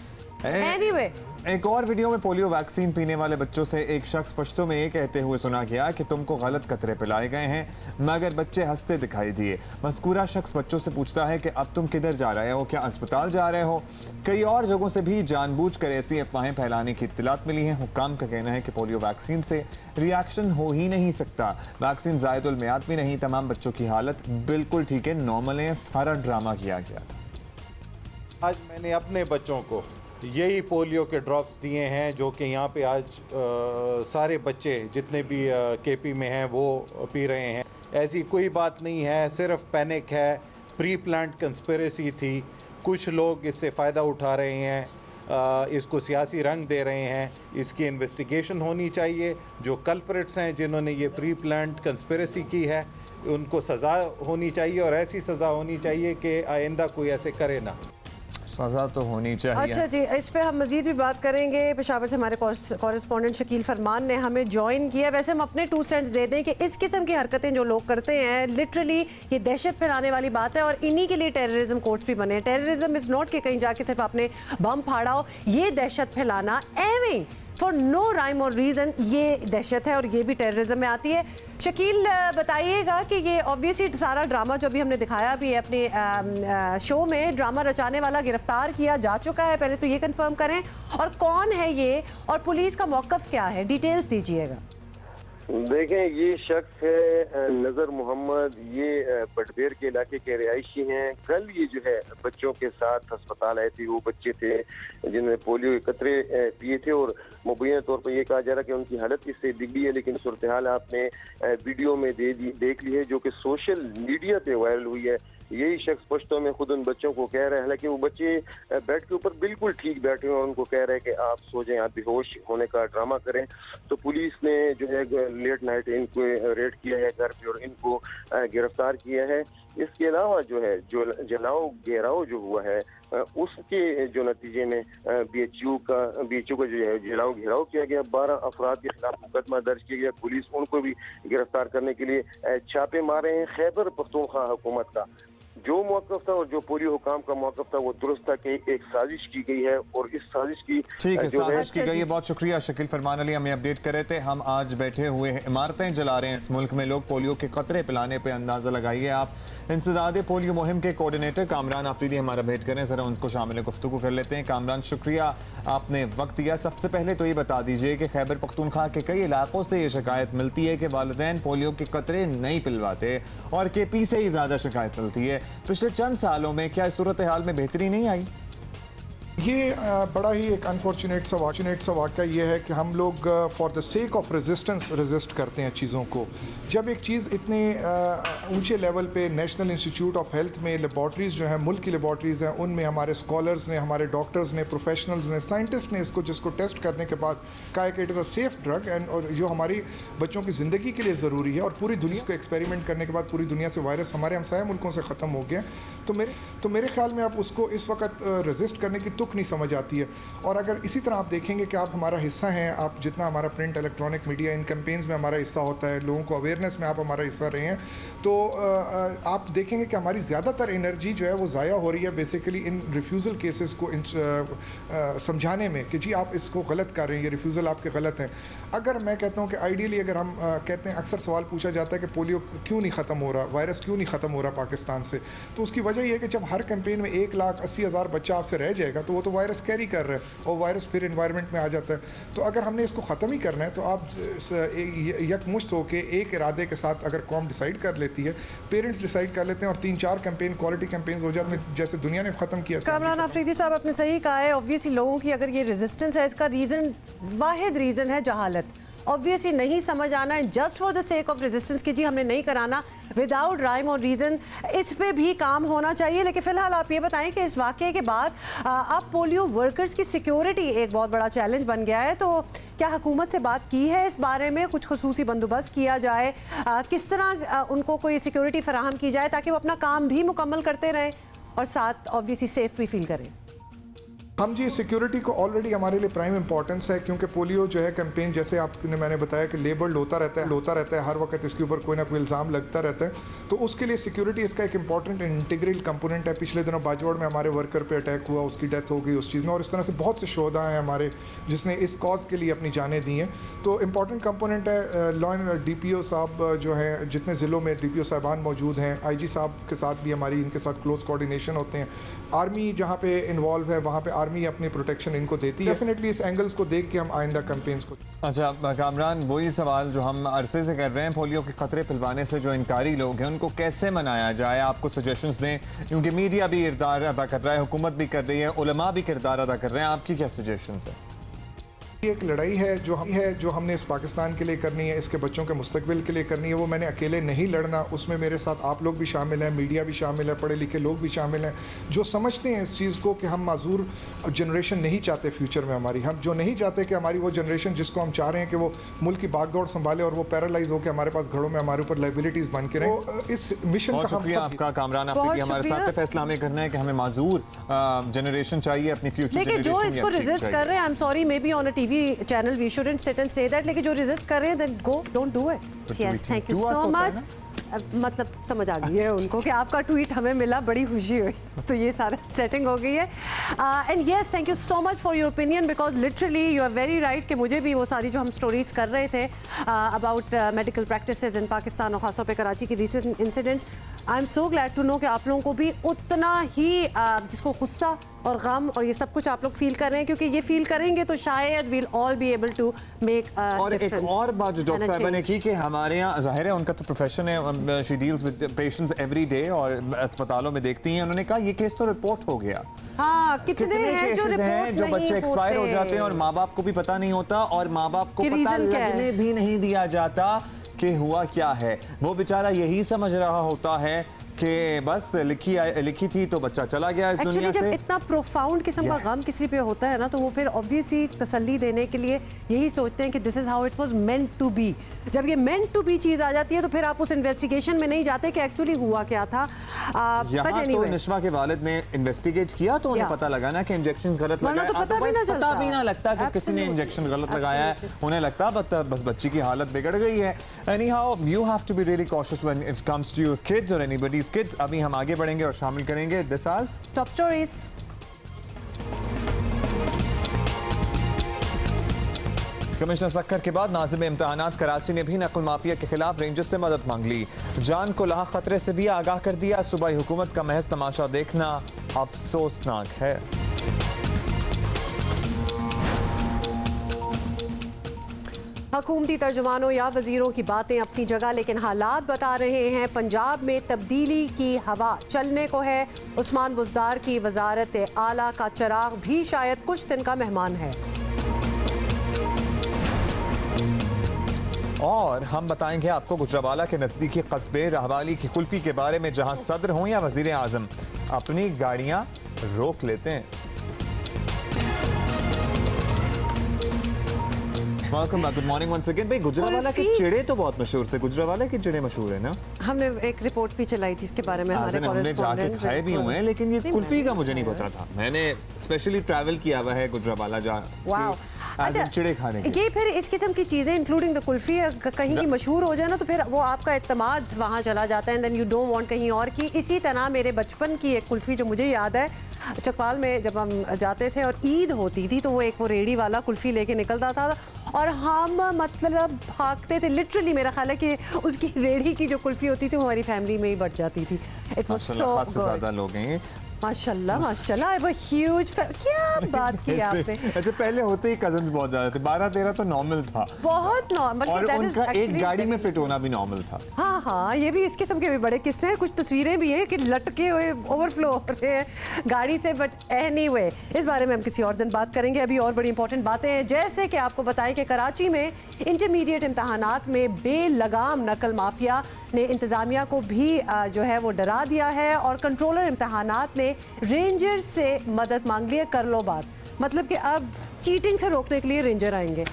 एनीवे एक और वीडियो में पोलियो वैक्सीन पीने वाले बच्चों से एक शख्स पश्तो में ये कहते हुए सुना गया कि तुमको गलत कतरे पिलाए गए हैं, मगर बच्चे हंसते दिखाई दिए। मज़कूरा शख्स बच्चों से पूछता है कि अब तुम किधर जा रहे हो, क्या अस्पताल जा रहे हो। कई और जगहों से भी जानबूझकर ऐसी अफवाहें फैलाने की इत्तलात मिली हैं। हुक्काम का कहना है कि पोलियो वैक्सीन से रिएक्शन हो ही नहीं सकता, वैक्सीन ज़ायदुल मियाद भी नहीं, तमाम बच्चों की हालत बिल्कुल ठीक है, नॉर्मल है। सारा ड्रामा किया गया था। आज मैंने अपने बच्चों को यही पोलियो के ड्रॉप्स दिए हैं जो कि यहाँ पे आज सारे बच्चे जितने भी केपी में हैं वो पी रहे हैं। ऐसी कोई बात नहीं है, सिर्फ पैनिक है, प्री प्लान्ड कंस्पिरेसी थी। कुछ लोग इससे फ़ायदा उठा रहे हैं, इसको सियासी रंग दे रहे हैं। इसकी इन्वेस्टिगेशन होनी चाहिए। जो कल्प्रिट्स हैं जिन्होंने ये प्री प्लान्ड कंस्पिरेसी की है उनको सज़ा होनी चाहिए और ऐसी सज़ा होनी चाहिए कि आइंदा कोई ऐसे करे ना। सज़ा तो होनी चाहिए। अच्छा जी, इस पे हम मजीद भी बात करेंगे। पेशावर से हमारे कॉरेस्पॉन्डेंट शकील फरमान ने हमें ज्वाइन किया। वैसे हम अपने 2 सेंट्स दे दें कि इस किस्म की हरकतें जो लोग करते हैं लिटरली ये दहशत फैलाने वाली बात है और इन्हीं के लिए टेररिज्म कोर्ट्स भी बने। टेररिज्म इज़ नॉट कि कहीं जाके सिर्फ आपने बम फाड़ा हो, ये दहशत फैलाना एवं फॉर नो राइम और रीज़न ये दहशत है और ये भी टेररिज्म में आती है। शकील बताइएगा कि ये ऑब्वियसली सारा ड्रामा जो अभी हमने दिखाया भी है अपने शो में, ड्रामा रचाने वाला गिरफ्तार किया जा चुका है, पहले तो ये कंफर्म करें, और कौन है ये और पुलिस का मौक़िफ़ क्या है, डिटेल्स दीजिएगा। देखें, ये शख्स है नजर मोहम्मद, ये बटबेर के इलाके के रिहायशी हैं। कल ये जो है बच्चों के साथ अस्पताल आए थे। वो बच्चे थे जिन्होंने पोलियो के कतरे पिए थे और मुबैना तौर पर यह कहा जा रहा है कि उनकी हालत इससे बिगड़ी है, लेकिन सूरत हाल आपने वीडियो में देख ली है जो कि सोशल मीडिया पे वायरल हुई है। यही शख्स पश्तो में खुद उन बच्चों को कह रहा है, हालांकि वो बच्चे बेड के ऊपर बिल्कुल ठीक बैठे हैं और उनको कह रहे हैं कि आप सो जाएं, आप बेहोश होने का ड्रामा करें। तो पुलिस ने जो है लेट नाइट इनको रेड किया है घर पे और इनको गिरफ्तार किया है। इसके अलावा जो है जो जलाओ घेराव जो हुआ है उसके जो नतीजे में BHU का जो है जलाओ घेराव किया गया। 12 अफराद के खिलाफ मुकदमा दर्ज किया गया। पुलिस उनको भी गिरफ्तार करने के लिए छापे मारे हैं। खैबर पख्तूनख्वा हुकूमत का जो मौक़िफ़ था और जो पूरी हुकाम का मौक़िफ़ था वो दुरुस्त था कि एक साजिश की गई है और इस साजिश की ठीक है साजिश की गई है। बहुत शुक्रिया शकील फरमान अली, हमें अपडेट कर रहे थे। हम आज बैठे हुए हैं, इमारतें जला रहे हैं इस मुल्क में लोग, पोलियो के कतरे पिलाने पे अंदाज़ा लगाइए आप। इंसदाद पोलियो मुहिम के कोऑर्डिनेटर कामरान आफरीदी हमारा भेंट करें, ज़रा उनको शामिल गुफ्तगू कर लेते हैं। कामरान शुक्रिया, आपने वक्त दिया। सबसे पहले तो ये बता दीजिए कि खैबर पख्तूनख्वा के कई इलाकों से ये शिकायत मिलती है कि वालिदैन पोलियो के कतरे नहीं पिलवाते और KP से ही ज़्यादा शिकायत मिलती है। पिछले चंद सालों में क्या इस सूरत हाल में बेहतरी नहीं आई? ये बड़ा ही एक अनफॉर्चुनेट सा वाक़या ये है कि हम लोग for the sake of resistance resist करते हैं चीज़ों को। जब एक चीज़ इतने ऊंचे लेवल पे नेशनल इंस्टीट्यूट ऑफ हेल्थ में लेबॉर्ट्रीज़ जो हैं, मुल्क की लेबॉर्ट्रीज़ हैं, उनमें हमारे स्कॉलर्स ने, हमारे डॉक्टर्स ने, प्रोफेशनल्स ने, साइंटिस्ट ने जिसको टेस्ट करने के बाद कहा कि it is a safe drug and और जो हमारी बच्चों की ज़िंदगी के लिए ज़रूरी है और पूरी दुनिया को एक्सपेरिमेंट करने के बाद पूरी दुनिया से वायरस हमारे हमसाया मुल्कों से ख़त्म हो गया। तो मेरे ख्याल में आप उसको इस वक्त रेजिस्ट करने की तुक नहीं समझ आती है। और अगर इसी तरह आप देखेंगे कि आप हमारा हिस्सा हैं, आप जितना हमारा प्रिंट इलेक्ट्रॉनिक मीडिया इन कैंपेन्स में हमारा हिस्सा होता है, लोगों को अवेयरनेस में आप हमारा हिस्सा रहे हैं, तो आप देखेंगे कि हमारी ज़्यादातर एनर्जी जो है वो ज़ाया हो रही है बेसिकली इन रिफ्यूज़ल केसेस को समझाने में कि जी आप इसको गलत कर रहे हैं, ये रिफ्यूज़ल आपके गलत हैं। अगर मैं कहता हूँ कि आइडियली अगर हम कहते हैं, अक्सर सवाल पूछा जाता है कि पोलियो क्यों नहीं ख़त्म हो रहा, वायरस क्यों नहीं ख़त्म हो रहा पाकिस्तान से, तो उसकी वजह यह है कि जब हर कैंपेन में 1,80,000 बच्चा आपसे रह जाएगा तो वो तो वायरस कैरी कर रहा है और वायरस फिर इन्वायरमेंट में आ जाता है। तो अगर हमने इसको ख़त्म ही करना है तो आप यकमुश्त होकर एक इरादे के साथ अगर कौम डिसाइड कर लेती है, पेरेंट्स डिसाइड कर लेते हैं और 3-4 कैंपेन क्वालिटी कैंपेन्स हो जाते हैं जैसे दुनिया ने ख़त्म किया। कामरान अफरीदी साहब आपने सही कहा है, ऑब्वियसली लोगों की अगर ये रेजिस्टेंस है, इसका रीज़न वाहिद रीज़न है जहालत। ऑब्वियसली नहीं समझ आना है, just for the sake of resistance कि जी हमने नहीं कराना विदाउट राइम और रीज़न, इस पे भी काम होना चाहिए। लेकिन फ़िलहाल आप ये बताएं कि इस वाक़े के बाद अब पोलियो वर्कर्स की सिक्योरिटी एक बहुत बड़ा चैलेंज बन गया है, तो क्या हुकूमत से बात की है इस बारे में, कुछ खुसूसी बंदोबस्त किया जाए, किस तरह उनको कोई सिक्योरिटी फराहम की जाए ताकि वो अपना काम भी मुकम्मल करते रहें और साथ ऑब्वियसली सेफ भी फील करें? हम जी सिक्योरिटी को ऑलरेडी हमारे लिए प्राइम इंपॉर्टेंस है, क्योंकि पोलियो जो है कैंपेन जैसे आपने मैंने बताया कि लेबल्ड होता रहता है हर वक्त इसके ऊपर कोई ना कोई इल्ज़ाम लगता रहता है, तो उसके लिए सिक्योरिटी इसका एक इंपॉर्टेंट इंटीग्रल कंपोनेंट है। पिछले दिनों बाजवाड़ में हमारे वर्कर पे अटैक हुआ, उसकी डेथ हो गई उस चीज़ में, और इस तरह से बहुत से शोधा हैं हमारे जिसने इस कॉज के लिए अपनी जानें दी हैं, तो इंपॉर्टेंट कंपोनेंट है। लॉ एंड DPO साहब जो है जितने ज़िलों में DPO साहबान मौजूद हैं, IG साहब के साथ भी हमारी इनके साथ क्लोज कोऑर्डिनेशन होते हैं। आर्मी जहाँ पे इन्वॉल्व है वहाँ पे आर्मी अपनी प्रोटेक्शन इनको देती है। डेफिनेटली इस एंगल्स को देख के हम आइंदा कैंपेन्स को। अच्छा कामरान, वही सवाल जो हम अरसे से कर रहे हैं, पोलियो के खतरे पिलवाने से जो इनकारी लोग हैं उनको कैसे मनाया जाए, आपको सजेशंस दें, क्योंकि मीडिया भी किरदार अदा कर रहा है, हुकूमत भी कर रही है, उलमा भी किरदार अदा कर रहे हैं, आपकी क्या सजेशंस है? एक लड़ाई है जो हमने इस पाकिस्तान के लिए करनी है, इसके बच्चों के मुस्तकबिल के लिए करनी है, वो मैंने अकेले नहीं लड़ना, उसमें मेरे साथ आप लोग भी शामिल हैं, मीडिया भी शामिल है, पढ़े लिखे लोग भी शामिल हैं जो समझते हैं इस चीज़ को कि हम माजूर जनरेशन नहीं चाहते फ्यूचर में हमारी, हम जो नहीं चाहते कि हमारी वो जनरेशन जिसको हम चाह रहे हैं कि वो मुल्क की बागदौड़ संभाले और वो पैरालाइज होकर हमारे पास घरों में हमारे ऊपर लाइबिलिटीज़ बन के रहे। तो इस मिशन का हम आपका कामरान अफरीदी हमारे साथ फैसला हमें करना है कि हमें माजूर जनरेशन चाहिए अपनी फ्यूचर जनरेशन। जो इसको रेजिस्ट कर रहे हैं, I am sorry maybe on a TV channel we shouldn't sit and say that, लेकिन जो रेजिस्ट कर रहे हैं then go, don't do it. Yes, thank you so much. मतलब समझ आ गई है उनको कि आपका ट्वीट हमें मिला, बड़ी खुशी हुई, तो ये सारा सेटिंग हो गई है। And yes, thank you so much for your opinion, because literally you are very right कि मुझे भी वो सारी जो हम स्टोरीज कर रहे थे about medical practices in Pakistan और ख़ासतौर पे कराची की recent incidents, I am so glad to know कि आप लोगों को भी उतना ही जिसको गुस्सा और गम और ये सब कुछ आप लोग फील कर रहे हैं, क्योंकि ये फील करेंगे तो शायद we'll all be able to make और एक और बात जो डॉक्टर साहब ने की कि हमारे यहाँ जाहिर है उनका तो प्रोफेशन है, she deals with patients every day और अस्पतालों में देखती हैं, उन्होंने कहा ये केस तो रिपोर्ट हो गया। हाँ, कितने केसेस हैं जो बच्चे एक्सपायर हो जाते हैं और माँ बाप को भी पता नहीं होता और माँ बाप को पता लगने भी नहीं दिया जाता कि हुआ क्या है। वो बेचारा यही समझ रहा होता है कि बस लिखी थी तो बच्चा चला गया इस दुनिया से। जब इतना प्रोफाउंड किस्म का गम किसी पे होता है ना, तो वो फिर ऑब्वियसली तसल्ली देने के लिए यही सोचते हैं कि this is how it was meant to be. जब ये मेंट टू बी चीज आ जाती है तो फिर आप उस इन्वेस्टिगेशन में नहीं जाते कि एक्चुअली हुआ क्या था। तो निश्मा के वालिद ने इन्वेस्टिगेट किया तो उन्हें पता लगा ना कि इंजेक्शन गलत लगाया, तो पता भी ना लगता कि किसी ने इंजेक्शन गलत लगाया है, उन्हें लगता बस बच्ची की हालत बिगड़ गई है। Anyhow you have to be really cautious when it comes to your kids और एनीबॉडीज किड्स। अभी हम आगे बढ़ेंगे और शामिल करेंगे दिस आज टॉप स्टोरीज। कमिश्नर सक्कर के बाद नाज़िम इम्तिहानात कराची ने भी नकल माफिया के खिलाफ रेंजर्स से मदद मांग ली, जान को लाहक खतरे से भी आगाह कर दिया। सूबाई हुकूमत का महज तमाशा देखना अफसोसनाक है। हुकूमती तर्जुमानों या वजीरों की बातें अपनी जगह, लेकिन हालात बता रहे हैं पंजाब में तब्दीली की हवा चलने को है। उस्मान बुज़दार की वजारत आला का चिराग भी शायद कुछ दिन का मेहमान है। और हम बताएंगे आपको गुजरावाला के नजदीकी कस्बे रहवाली की कुल्फी के बारे में, जहां सदर हों या वजीर आजम अपनी गाड़ियां रोक लेते हैं। Welcome back, good morning once again. भाई गुजरावाला के चिड़े तो बहुत मशहूर थे, गुजरावाला के चिड़े मशहूर है ना? हमने एक रिपोर्ट भी चलाई थी इसके बारे में, हमारे हमने जाके खाए भी हुए हैं, लेकिन ये कुल्फी का मुझे नहीं पता था। मैंने स्पेशली ट्रैवल किया हुआ है गुजरावाला जा चिड़े खाने के। ये फिर इस किस्म की चीजें इंक्लूडिंग द कुल्फी कहीं की मशहूर हो जाए ना तो फिर वो आपका इत्तेमाद वहाँ चला जाता है, and then you don't want कहीं और की। इसी तरह मेरे बचपन की एक कुल्फी जो मुझे याद है, चकवाल में जब हम जाते थे और ईद होती थी तो वो एक वो रेडी वाला कुल्फी लेके निकलता था और हम मतलब भागते थे। लिटरली मेरा ख्याल है कि उसकी रेडी की जो कुल्फी होती थी वो हमारी फैमिली में ही बट जाती थी। इट वाज सो ज्यादा लोग हैं माशाल्लाह माशाल्लाह, वो ह्यूज। क्या बात की आपने। अच्छा, पहले होते ही कजन्स बहुत ज्यादा थे, 12-13 तो नॉर्मल था, बहुत नॉर्मल, और उनका एक गाड़ी में फिट होना भी नॉर्मल था। हाँ हाँ, ये भी इस किस्म के भी बड़े किस्से हैं, कुछ तस्वीरें भी हैं कि लटके हुए ओवरफ्लो हो रहे हैं गाड़ी से। बट एनीवे, इस बारे में हम किसी और दिन बात करेंगे। अभी और बड़ी इंपॉर्टेंट बातें हैं, जैसे कि आपको बताएं कि कराची में इंटरमीडिएट इम्तहानात में बेलगाम नकल माफिया ने इंतज़ामिया को भी जो है वो डरा दिया है, और कंट्रोलर इम्तहानात ने रेंजर्स से मदद मांग ली है। कर लो बात, मतलब कि अब चीटिंग से रोकने के लिए रेंजर आएंगे।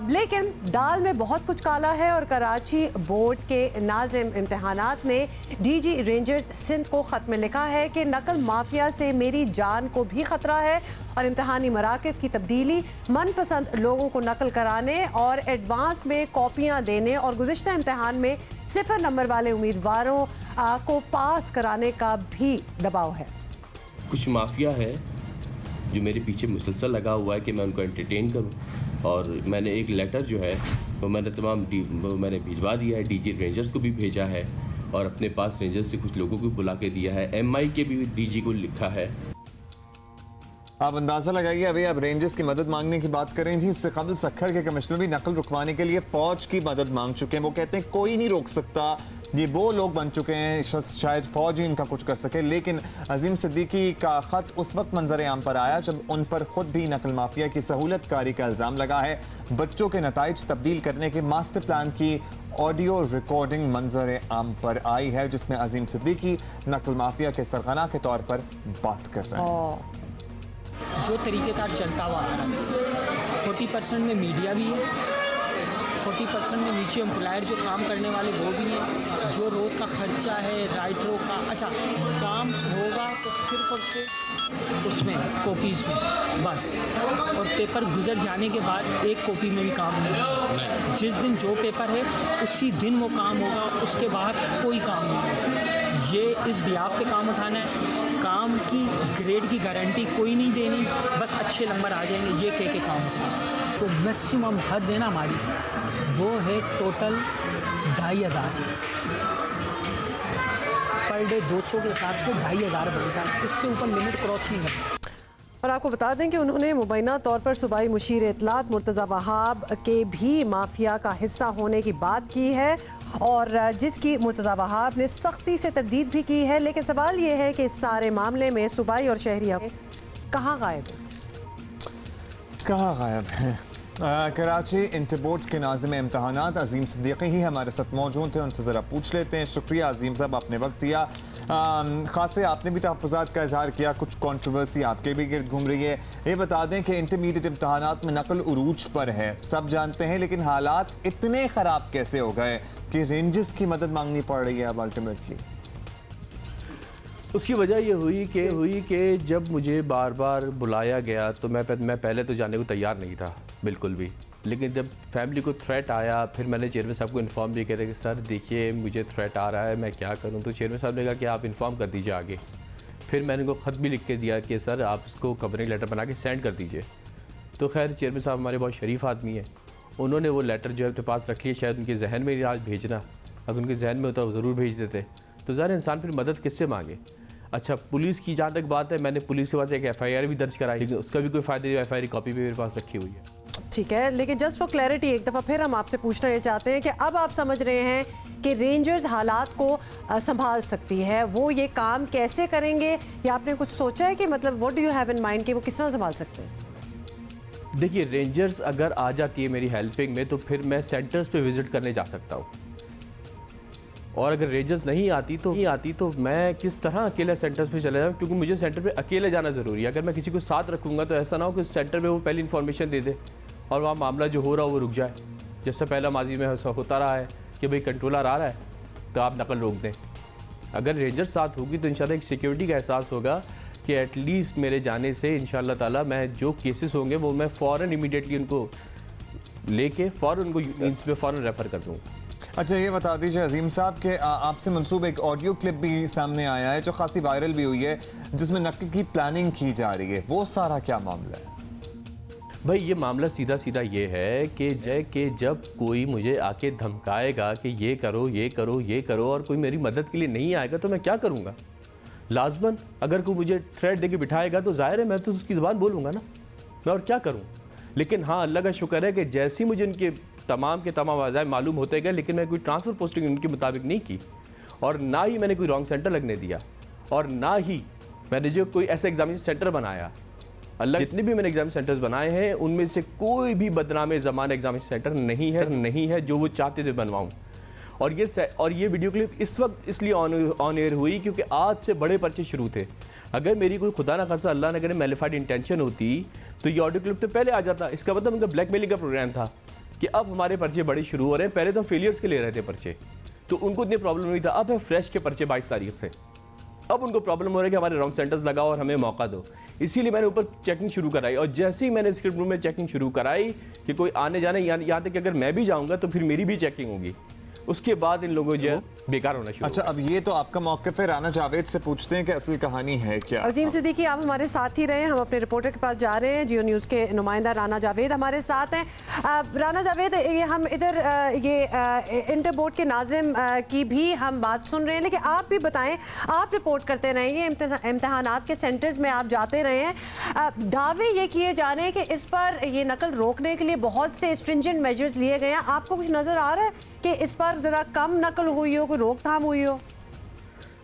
लेकिन दाल में बहुत कुछ काला है, और कराची बोर्ड के नाज़िम इम्तहानात ने डीजी रेंजर्स सिंध को ख़त में लिखा है कि नकल माफिया से मेरी जान को भी ख़तरा है, और इम्तहानी मराकज़ की तब्दीली मनपसंद लोगों को नकल कराने और एडवांस में कॉपियाँ देने और गुज़िश्ता इम्तहान में 0 नंबर वाले उम्मीदवारों को पास कराने का भी दबाव है। कुछ माफिया है जो मेरे पीछे मुसलसल लगा हुआ है कि मैं उनको एंटरटेन करूं, और मैंने एक लेटर जो है वो मैंने भिजवा दिया है, डीजी रेंजर्स को भी भेजा है, और अपने पास रेंजर्स से कुछ लोगों को बुला के दिया है, एमआई के भी डीजी को लिखा है। आप अंदाजा लगाइए, अभी आप रेंजर्स की मदद मांगने की बात कर रही थी, इससे कबल सक्खर के कमिश्नर भी नकल रुकवाने के लिए फौज की मदद मांग चुके हैं। वो कहते हैं कोई नहीं रोक सकता, ये वो लोग बन चुके हैं शायद फौज ही इनका कुछ कर सके। लेकिन अजीम सिद्दीकी का खत उस वक्त मंजर आम पर आया जब उन पर खुद भी नकल माफिया की सहूलतकारी का इल्ज़ाम लगा है। बच्चों के नताइज तब्दील करने के मास्टर प्लान की ऑडियो रिकॉर्डिंग मंजर आम पर आई है, जिसमें अजीम सिद्दीकी नकल माफिया के सरगना के तौर पर बात कर रहे हैं। जो तरीक़ेकार चलता हुआ आ रहा है, 40% में मीडिया भी है, 40% में नीचे एम्प्लॉयर जो काम करने वाले वो भी हैं, जो रोज़ का ख़र्चा है राइटरों का। अच्छा, काम होगा तो सिर्फ और सिर्फ उसमें कॉपीज़ में बस, और पेपर गुजर जाने के बाद एक कॉपी में भी काम नहीं होगा। जिस दिन जो पेपर है उसी दिन वो काम होगा, उसके बाद कोई काम नहीं होगा। ये इस बिहाफ पे काम उठाना है, काम की ग्रेड की गारंटी कोई नहीं देनी, बस अच्छे नंबर आ जाएंगे, ये कह के काम उठाना। तो मैक्सिमम हद देना हमारी वो है टोटल 2500 पर डे, 200 के हिसाब से 2500 बनता है, इससे ऊपर लिमिट क्रॉस नहीं करता। और आपको बता दें कि उन्होंने मुबैना तौर पर सूबाई मुशीर इत्तलात मुर्तज़ा वहाब के भी माफिया का हिस्सा होने की बात की है, और जिसकी मुर्तज़ा वहाब ने सख्ती से तरदीद भी की है। लेकिन सवाल ये है कि इस सारे मामले में सूबाई और शहरिया कहाँ गायब है? कहाँ गायब है? कराची इंटर बोर्ड के नाज़िम इम्तहानात अजीम सिद्दीकी ही हमारे साथ मौजूद थे, उनसे ज़रा पूछ लेते हैं। शुक्रिया अजीम साहब, आपने वक्त दिया। खासे आपने भी तहफ़्फ़ुज़ात का इजहार किया, कुछ कंट्रोवर्सी आपके भी गिर्द घूम रही है। ये बता दें कि इंटरमीडिएट इम्तहानात में नकल उरूज पर है, सब जानते हैं, लेकिन हालात इतने ख़राब कैसे हो गए कि रेंजर्स की मदद मांगनी पड़ रही है अब अल्टीमेटली? उसकी वजह ये हुई कि जब मुझे बार बार बुलाया गया तो मैं पहले तो जाने को तैयार नहीं था बिल्कुल भी, लेकिन जब फैमिली को थ्रेट आया फिर मैंने चेयरमैन साहब को इन्फॉर्म भी किया कि सर देखिए मुझे थ्रेट आ रहा है, मैं क्या करूं। तो चेयरमैन साहब ने कहा कि आप इन्फॉर्म कर दीजिए आगे। फिर मैंने उनको ख़त भी लिख के दिया कि सर आप इसको कवरिंग लेटर बना के सेंड कर दीजिए। तो खैर चेयरमैन साहब हमारे बहुत शरीफ आदमी हैं, उन्होंने वो लेटर जो है अपने पास रख लिया। शायद उनके जहन में आज भेजना, अगर उनके जहन में होता वो ज़रूर भेज देते। तो ज़रा इंसान फिर मदद किससे मांगे। अच्छा, पुलिस की जहाँ तक बात है, मैंने पुलिस के पास एक FIR भी दर्ज कराई, लेकिन उसका भी कोई फ़ायदा नहीं। FIR की कॉपी भी मेरे पास रखी हुई है। ठीक है, लेकिन जस्ट फॉर क्लैरिटी एक दफ़ा फिर हम आपसे पूछना ये चाहते हैं कि अब आप समझ रहे हैं कि रेंजर्स हालात को संभाल सकती है, वो ये काम कैसे करेंगे, या आपने कुछ सोचा है कि मतलब what do you have in mind कि वो किस तरह संभाल सकते हैं? देखिए, रेंजर्स अगर आ जाती है मेरी हेल्पिंग में तो फिर मैं सेंटर्स पे विज़िट करने जा सकता हूँ, और अगर रेंजर्स नहीं आती तो मैं किस तरह अकेले सेंटर्स पे चला जाऊँ, क्योंकि मुझे सेंटर पे अकेले जाना ज़रूरी है। अगर मैं किसी को साथ रखूँगा तो ऐसा ना हो कि सेंटर में वो पहली इन्फॉर्मेशन दे दे और वहाँ मामला जो हो रहा है वो रुक जाए। जैसे पहला माजी में ऐसा होता रहा है कि भाई कंट्रोलर आ रहा है तो आप नकल रोक दें। अगर रेंजर साथ होगी तो इंशाल्लाह एक सिक्योरिटी का एहसास होगा कि एटलीस्ट मेरे जाने से इंशाल्लाह ताला मैं जो केसेस होंगे वो मैं फ़ौरन इमीडिएटली उनको लेके फ़ौरन उनको मींस पे फ़ौरन रेफ़र कर दूँगा। अच्छा ये बता दीजिए अजीम साहब के आपसे मंसूब एक ऑडियो क्लिप भी सामने आया है जो खासी वायरल भी हुई है जिसमें नकल की प्लानिंग की जा रही है, वो सारा क्या मामला है? भाई ये मामला सीधा सीधा ये है कि जब कोई मुझे आके धमकाएगा कि ये करो ये करो ये करो और कोई मेरी मदद के लिए नहीं आएगा तो मैं क्या करूँगा? लाजमन अगर कोई मुझे थ्रेट दे के बिठाएगा तो ज़ाहिर है मैं तो उसकी ज़बान बोलूँगा ना, मैं और क्या करूँ। लेकिन हाँ अल्लाह का शुक्र है कि जैसे ही मुझे उनके तमाम के तमाम अज़ाइम मालूम होते गए, लेकिन मैं कोई ट्रांसफ़र पोस्टिंग उनके मुताबिक नहीं की और ना ही मैंने कोई रॉन्ग सेंटर लगने दिया और ना ही मैंने जो कोई ऐसा एग्जामिनेशन सेंटर बनाया। अल्लाह जितने भी मैंने एग्जाम सेंटर्स बनाए हैं उनमें से कोई भी बदनाम ज़माना एग्जामिनेशन सेंटर नहीं है जो वो चाहते थे बनवाऊँ। और ये वीडियो क्लिप इस वक्त इसलिए ऑन एयर हुई क्योंकि आज से बड़े पर्चे शुरू थे। अगर मेरी कोई खुदा ना खासा अल्लाह ने करे मैलिफाइड इंटेंशन होती तो ये ऑडियो क्लिप तो पहले आ जाता। इसका मतलब उनका ब्लैकमेलिंग का प्रोग्राम था कि अब हमारे पर्चे बड़े शुरू हो रहे हैं। पहले तो फेलियर्स के ले रहे थे पर्चे, तो उनको इतनी प्रॉब्लम नहीं था। अब है फ्रेश के पर्चे 22 तारीख से, अब उनको प्रॉब्लम हो रहा है कि हमारे रॉन्ग सेंटर्स लगाओ और हमें मौका दो। इसीलिए मैंने ऊपर चेकिंग शुरू कराई और जैसे ही मैंने स्क्रिप्ट रूम में चेकिंग शुरू कराई कि कोई आने जाने यहाँ तक कि अगर मैं भी जाऊँगा तो फिर मेरी भी चेकिंग होगी, उसके बाद इन लोगों जो बेकार होना शुरू। अच्छा अब ये तो आपका मौक़िफ़ है, राना जावेद से पूछते हैं कि असल कहानी है क्या? अजीम सिद्दीकी आप हमारे साथ ही रहे, हम अपने रिपोर्टर के पास जा रहे हैं। जियो न्यूज़ के नुमाइंदा राना जावेद हमारे साथ हैं। राना जावेद ये हम इधर ये इंटर बोर्ड के नाजिम की भी हम बात सुन रहे हैं, लेकिन आप भी बताएं, आप रिपोर्ट करते रहे हैं, इम्तहानात के सेंटर्स में आप जाते रहे हैं, दावे ये किए जा रहे हैं कि इस पर ये नकल रोकने के लिए बहुत से स्ट्रिंजेंट मेजर्स लिए गए हैं। आपको कुछ नज़र आ रहा है कि इस पर जरा कम नकल हुई हो, कोई रोकथाम हुई हो?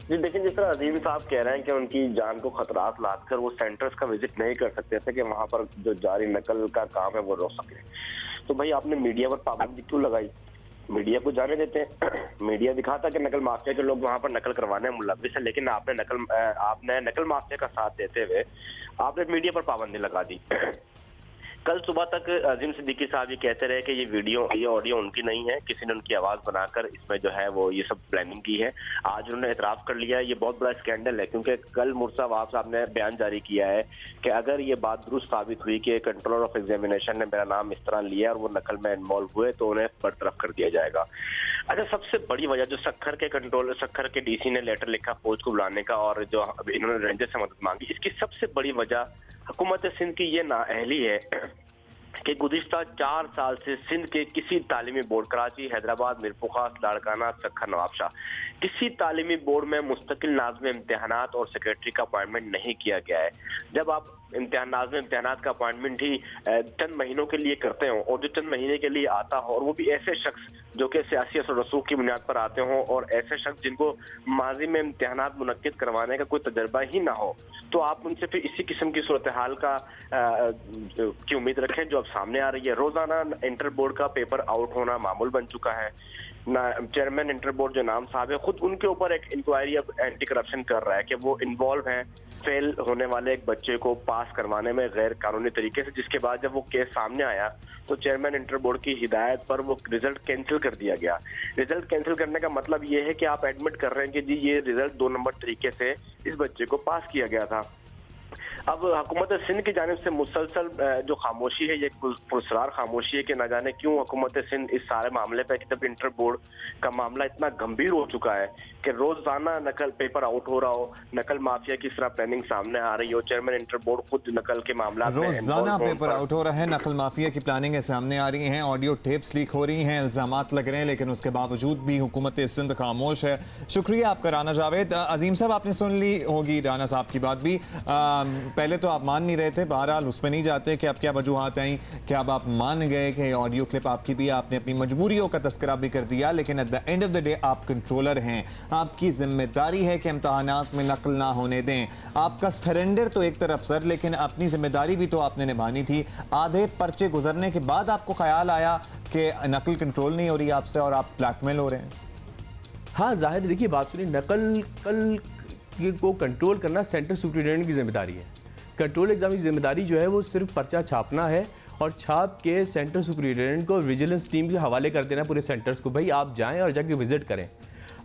जी देखिए, जिस तरह अजीम साहब कह रहे हैं कि उनकी जान को खतरात लाद कर वो सेंटर्स का विजिट नहीं कर सकते थे कि वहां पर जो जारी नकल का काम है वो रोक सके, तो भाई आपने मीडिया पर पाबंदी क्यों लगाई? मीडिया को जाने देते हैं। मीडिया दिखाता कि नकल माफिया के लोग वहां पर नकल करवाने में मुलव्विस है, लेकिन आपने नकल माफिया का साथ देते हुए आपने मीडिया पर पाबंदी लगा दी। कल सुबह तक अजीम सिद्दीकी साहब ये कहते रहे कि ये ऑडियो उनकी नहीं है, किसी ने उनकी आवाज बनाकर इसमें जो है वो ये सब प्लानिंग की है। आज उन्होंने एतराफ कर लिया है। ये बहुत बड़ा स्कैंडल है क्योंकि कल मुर्सा वाब साहब ने बयान जारी किया है कि अगर ये बात दुरुस्त साबित हुई कि कंट्रोलर ऑफ एग्जामिनेशन ने मेरा नाम इस तरह लिया और वो नकल में इन्वॉल्व हुए तो उन्हें बरतरफ कर दिया जाएगा। अच्छा, सबसे बड़ी वजह जो सक्खर के डीसी ने लेटर लिखा फौज को बुलाने का और जो इन्होंने रेंजर से मदद मांगी, इसकी सबसे बड़ी वजह हुकूमत सिंध की ये नाअहली है कि गुज़िश्ता 4 साल से सिंध के किसी तालीमी बोर्ड, कराची, हैदराबाद, मीरपुखास, लाड़काना, सक्खर, नवाबशाह, किसी तालीमी बोर्ड में मुस्तकिल नाज़िम इम्तिहानात और सेक्रेटरी का अपॉइंटमेंट नहीं किया गया है। जब आप नाज़िम इम्तिहानात का अपॉइंटमेंट ही चंद महीनों के लिए करते हो और जो चंद महीने के लिए आता हो और वो भी ऐसे शख्स जो कि सियासी असर रसूख की बुनियाद पर आते हों और ऐसे शख्स जिनको माजी में इम्तिहानात मुनक्किद करवाने का कोई तजर्बा ही ना हो, तो आप उनसे फिर इसी किस्म की सूरत हाल की उम्मीद रखें जो अब सामने आ रही है। रोजाना इंटर बोर्ड का पेपर आउट होना मामूल बन चुका है। चेयरमैन इंटर बोर्ड जो नाम साहब है खुद उनके ऊपर एक इंक्वायरी अब एंटी करप्शन कर रहा है कि वो इन्वॉल्व हैं फेल होने वाले एक बच्चे को पास करवाने में गैर कानूनी तरीके से, जिसके बाद जब वो केस सामने आया तो चेयरमैन इंटर बोर्ड की हिदायत पर वो रिजल्ट कैंसिल कर दिया गया। रिजल्ट कैंसिल करने का मतलब ये है कि आप एडमिट कर रहे हैं कि जी ये रिजल्ट 2 नंबर तरीके से इस बच्चे को पास किया गया था। अब हुकूमत सिंध की जानिब से मुसलसल जो खामोशी है, ये पुरस्कार खामोशी है कि न जाने क्यों हुकूमत सिंध इस सारे मामले पर, जब इंटर बोर्ड का मामला इतना गंभीर हो चुका है कि रोजाना नकल पेपर आउट हो रहा हो, नकल माफिया की तरह प्लानिंग सामने आ रही हो, चेयरमैन इंटर बोर्ड खुद नकल के मामला रोजाना पेपर आउट हो रहा है, नकल माफिया की प्लानिंग सामने आ रही हैं, ऑडियो टेप्स लीक हो रही हैं, इल्जामात लग रहे हैं, लेकिन उसके बावजूद भी हुकूमत सिंध खामोश है। शुक्रिया आपका राना जावेद। अजीम साहब आपने सुन ली होगी राना साहब की बात भी, पहले तो आप मान नहीं रहे थे, बहरहाल उस पर नहीं जाते कि अब क्या वजूहात आई, कि अब आप मान गए कि ऑडियो क्लिप आपकी भी, आपने अपनी मजबूरियों का तस्करा भी कर दिया, लेकिन at the end of the day आप कंट्रोलर हैं, आपकी जिम्मेदारी है कि इम्तहानात में नकल ना होने दें। आपका सरेंडर तो एक तरफ सर, लेकिन अपनी जिम्मेदारी भी तो आपने निभानी थी। आधे पर्चे गुजरने के बाद आपको ख्याल आया कि नकल कंट्रोल नहीं हो रही आपसे और आप ब्लैकमेल हो रहे हैं। हाँ जाहिर, देखिए बात सुनिए, नकल को कंट्रोल करना सेंटर सुप्रिटेंडेंट की जिम्मेदारी है। कंट्रोल एग्जाम की जिम्मेदारी जो है वो सिर्फ पर्चा छापना है और छाप के सेंटर सुपरिटेंडेंट को विजिलेंस टीम के हवाले कर देना पूरे सेंटर्स को, भाई आप जाएं और जाके विज़िट करें।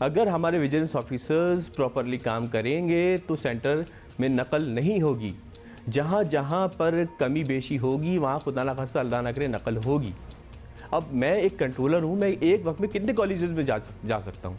अगर हमारे विजिलेंस ऑफिसर्स प्रॉपरली काम करेंगे तो सेंटर में नकल नहीं होगी। जहाँ जहाँ पर कमी बेशी होगी वहाँ खुदा ना खास्ता अल्लाह ना करे नकल होगी। अब मैं एक कंट्रोलर हूँ, मैं एक वक्त में कितने कॉलेजेस में जा सकता हूँ,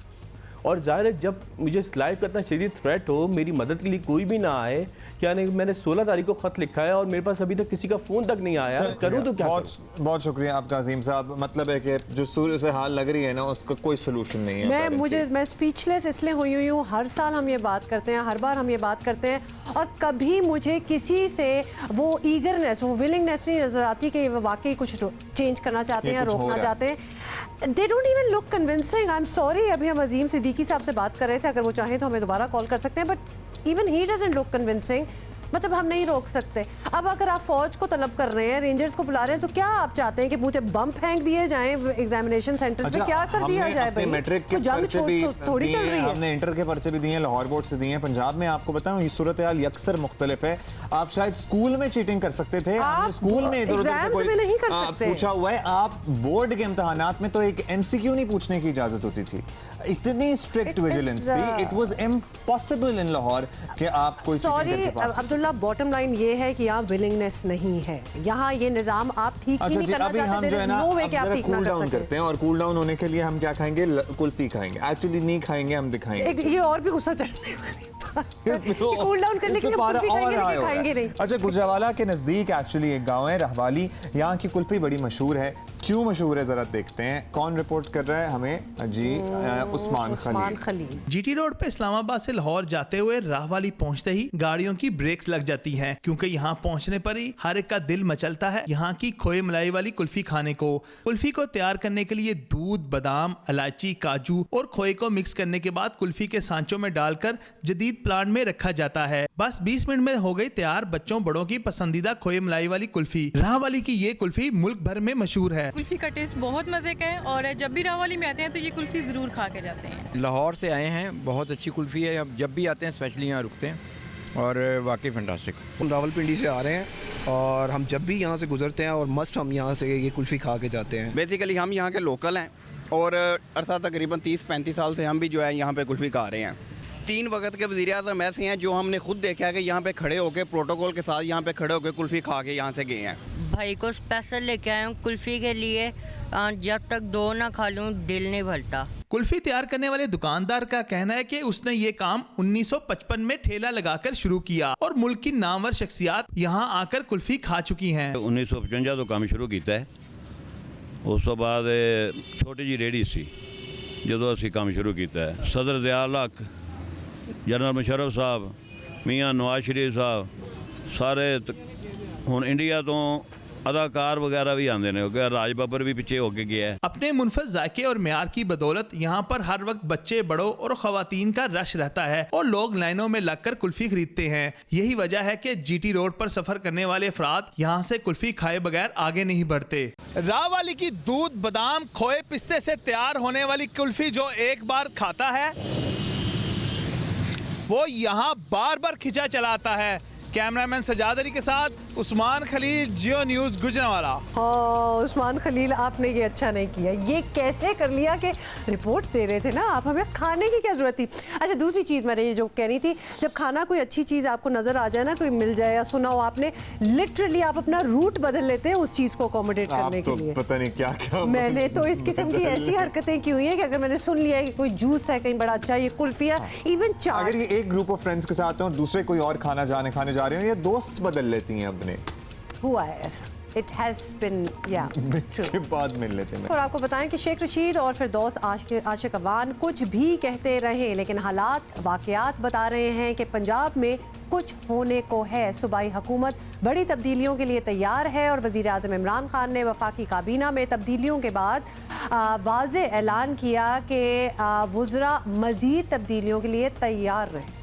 और ज़ाहिर है जब मुझे लाइफ का इतना शदीद थ्रेट हो, मेरी मदद के लिए कोई भी ना आए, क्या नहीं, मैंने 16 तारीख को ख़त लिखा है और मेरे पास अभी तक किसी का फ़ोन तक नहीं आया, करूँ तो क्या करूं? बहुत शुक्रिया आपका अजीम साहब। मतलब है कि जो सूरत से हाल लग रही है ना, उसका कोई सोल्यूशन नहीं है। मैं स्पीचलेस इसलिए हुई हूँ। हर साल हम ये बात करते हैं, हर बार हम ये बात करते हैं, और कभी मुझे किसी से वो ईगरनेस, वो विलिंगनेस नहीं नजर आती कि वो वाकई कुछ चेंज करना चाहते हैं, रोकना चाहते हैं। They don't even look convincing. I am sorry, अभी हम अजीम सिद्दीकी साहब से बात कर रहे थे, अगर वो चाहें तो हमें दोबारा कॉल कर सकते हैं, but even he doesn't look convincing. मतलब हम नहीं रोक सकते। अब अगर आप फौज को तलब कर रहे हैं, रेंजर्स को बुला रहे हैं, तो क्या आप चाहते हैं कि मुझे बम फेंक दिए जाएं एग्जामिनेशन सेंटर्स में? क्या कर दिया जाए भाई? मैट्रिक के पर्चे भी थोड़ी चल रही है, हमने इंटर के पर्चे भी दिए हैं, लाहौर बोर्ड से दिए हैं। पंजाब में आपको बताऊं ये सूरत हाल अक्सर मुख्तलिफ है। आप शायद स्कूल में चीटिंग कर सकते थे, आपने स्कूल में इधर उधर से कोई नहीं कर सकते पूछा हुआ है। आप बोर्ड के इम्तिहानात में तो एक MCQ नहीं पूछने की इजाजत होती थी, इतनी स्ट्रिक्ट विजिलेंस थी। इट वाज इम्पॉसिबल इन लाहौर कि आप कोई चीटिंग करके पास। सॉरी अब्दुल्ला, बॉटम लाइन ये है कि यहाँ विलिंगनेस नहीं है, यहाँ ये निजाम आप ठीक ही नहीं करना चाहते। हम जो है ना कूल डाउन करते हैं, और कूल डाउन होने के लिए हम क्या खाएंगे? कुल्फी खाएंगे। एक्चुअली नहीं खाएंगे, हम दिखाएंगे। ये और भी गुस्सा चढ़ने वाली कूल डाउन करने के लिए कुल्फी खाएंगे नहीं। अच्छा, गुजरावाला के नजदीक एक्चुअली एक गांव है रहवाली, यहाँ की कुल्फी बड़ी मशहूर है। क्यों मशहूर है जरा देखते हैं। कौन रिपोर्ट कर रहा है हमें? जी उस्मान खलील। GT रोड पे इस्लामाबाद से लाहौर जाते हुए राहवाली पहुंचते ही गाड़ियों की ब्रेक्स लग जाती हैं, क्योंकि यहाँ पहुंचने पर ही हर एक का दिल मचलता है यहाँ की खोए मलाई वाली कुल्फी खाने को। कुल्फी को तैयार करने के लिए दूध, बादाम, इलायची, काजू और खोए को मिक्स करने के बाद कुल्फी के सांचों में डालकर जदीद प्लांट में रखा जाता है। बस 20 मिनट में हो गई तैयार बच्चों बड़ों की पसंदीदा खोए मलाई वाली कुल्फी। राहवाली की ये कुल्फी मुल्क भर में मशहूर है। कुल्फी का टेस्ट बहुत मजे का है, और जब भी राहवाली में आते हैं तो ये कुल्फी जरूर खा के जाते हैं। लाहौर से आए हैं, बहुत अच्छी कुल्फी है, जब भी आते हैं स्पेशली यहाँ रुकते हैं, और वाकई फैंटास्टिक। हम रावलपिंडी से आ रहे हैं और हम जब भी यहाँ से गुजरते हैं और मस्ट हम यहाँ से ये कुल्फी खा के जाते हैं। बेसिकली हम यहाँ के लोकल हैं और अरसा तकरीबन 30-35 साल से हम भी जो है यहाँ पे कुल्फी खा रहे हैं। 3 वक्त के वज़ीर-ए-आज़म ऐसे हैं जो हमने खुद देखा है कि यहाँ पे खड़े होकर प्रोटोकॉल के साथ यहाँ पे खड़े होकर कुल्फी खा के यहाँ से गए हैं। भाई को स्पेशल लेके आया हूँ कुल्फी के लिए, जब तक 2 ना खा लूँ दिल नहीं भरता। कुल्फी तैयार करने वाले दुकानदार का कहना है कि उसने ये काम 1955 में ठेला लगाकर शुरू किया और मुल्क की नामवर शख्सियात यहाँ आकर कुल्फी खा चुकी हैं। 1955 तो काम शुरू किया है, उस तो बाद छोटी जी रेहड़ी सी जो असी काम शुरू किया है। सदर दयाल हक, जनरल मुशर्रफ साहब, मियाँ नवाज शरीफ साहब, सारे हुण इंडिया तो अदाकार वगैरह भी आते हैं, राज बब्बर भी पीछे होके गया है। अपने मुनफरद जायके और मेयार की बदौलत यहाँ पर हर वक्त बच्चे, बड़ों और खवातीन का रश रहता है और लोग लाइनों में लगकर कुल्फी खरीदते हैं। यही वजह है कि GT रोड पर सफर करने वाले अफराद यहाँ से कुल्फी खाए बगैर आगे नहीं बढ़ते। राहवाली की दूध, बादाम, खोए, पिस्ते से तैयार होने वाली कुल्फी जो एक बार खाता है वो यहाँ बार बार खिंचा चलाता है। कैमरामैन सजाद अली के साथ उस्मान खलील, जियो न्यूज़, गुजरावाला। उस्मान खलील, आपने ये अच्छा नहीं किया। ये कैसे कर लिया कि रिपोर्ट दे रहे थे ना आप, हमें खाने की क्या जरूरत थी। अच्छा, दूसरी चीज़ मैंने ये जो कहनी थी, जब खाना कोई अच्छी चीज़ आपको नज़र आ जाए ना, कोई मिल जाए या सुना हो आपने, लिटरली आप अपना रूट बदल लेते हैं उस चीज़ को अकोमोडेट करने के लिए। पता नहीं क्या क्या मैंने तो इस किस्म की ऐसी हरकतें की हुई है कि अगर मैंने सुन लिया कि कोई जूस है कहीं बड़ा अच्छा, ये कुल्फी है, इवन चाट। अगर ये एक ग्रुप ऑफ फ्रेंड्स के साथ हो और दूसरे कोई और खाना खाने जा रहे हो, ये दोस्त बदल लेती हैं अपने। हुआ है ऐसा, it has been, yeah, के बाद मिल लेते हैं। और आपको बताएं कि शेख रशीद और फिरदौस आशिक अवान कुछ भी कहते रहे, लेकिन हालात, वाकयात बता रहे हैं कि पंजाब में कुछ होने को है। सूबाई हुकूमत बड़ी तब्दीलियों के लिए तैयार है और वज़ीर आज़म इमरान खान ने वफाकी काबीना में तब्दीलियों के बाद वाज़े ऐलान किया कि वज़रा मज़ीद तब्दीलियों के लिए तैयार रहे।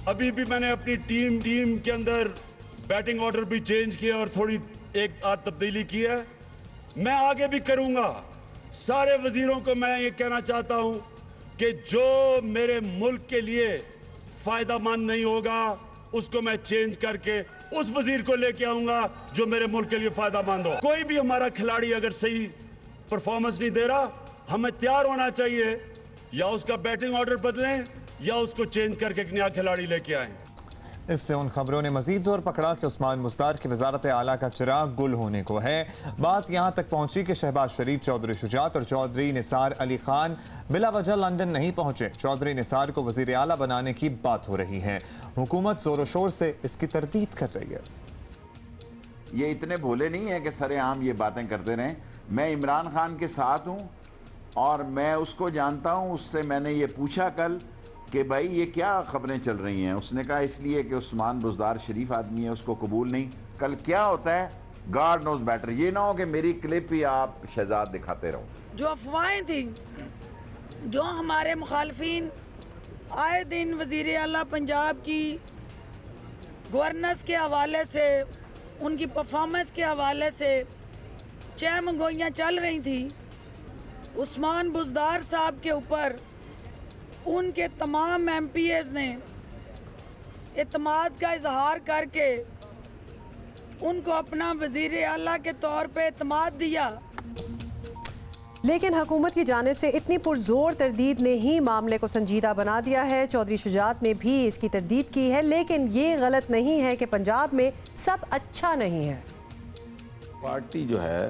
अभी भी मैंने अपनी टीम के अंदर बैटिंग ऑर्डर भी चेंज किया और थोड़ी एक आध तब्दीली की है। मैं आगे भी करूंगा। सारे वजीरों को मैं ये कहना चाहता हूं कि जो मेरे मुल्क के लिए फायदा मंद नहीं होगा उसको मैं चेंज करके उस वजीर को लेके आऊंगा जो मेरे मुल्क के लिए फायदामंद हो। कोई भी हमारा खिलाड़ी अगर सही परफॉर्मेंस नहीं दे रहा, हमें तैयार होना चाहिए, या उसका बैटिंग ऑर्डर बदलें या उसको चेंज करके एक नया खिलाड़ी लेके आए। इससे उन खबरों ने मजीद जोर पकड़ा कि उस्मान बुज़दार की वजारत आला का चिराग गुल होने को है। बात यहाँ तक पहुंची कि शहबाज शरीफ, चौधरी शुजात और चौधरी निसार अली खान बिला वजह लंदन नहीं पहुंचे। चौधरी निसार को वजीर आला बनाने की बात हो रही है। हुकूमत जोरों शोर से इसकी तरदीद कर रही है। ये इतने भोले नहीं है कि सरेआम ये बातें करते रहें। मैं इमरान खान के साथ हूँ और मैं उसको जानता हूँ। उससे मैंने ये पूछा कल कि भाई ये क्या खबरें चल रही हैं। उसने कहा इसलिए कि उस्मान बुज़दार शरीफ आदमी है, उसको कबूल नहीं। कल क्या होता है गॉड नोज बेटर। ये ना हो कि मेरी क्लिप ही आप शहजाद दिखाते रहो। जो अफवाहें थी, जो हमारे मुखालफिन आए दिन वज़ीर आला पंजाब की गवर्नेंस के हवाले से, उनकी परफॉर्मेंस के हवाले से चहमगोइयाँ चल रही थी, उस्मान बुज़दार साहब के ऊपर उनके तमाम MPs ने इत्मीनान का इजहार करके उनको अपना वज़ीर आला के तौर पे इत्मीनान दिया। लेकिन हुकूमत की जानिब से इतनी पुरजोर तरदीद ने ही मामले को संजीदा बना दिया है। चौधरी शुजात ने भी इसकी तरदीद की है, लेकिन ये गलत नहीं है कि पंजाब में सब अच्छा नहीं है। पार्टी जो है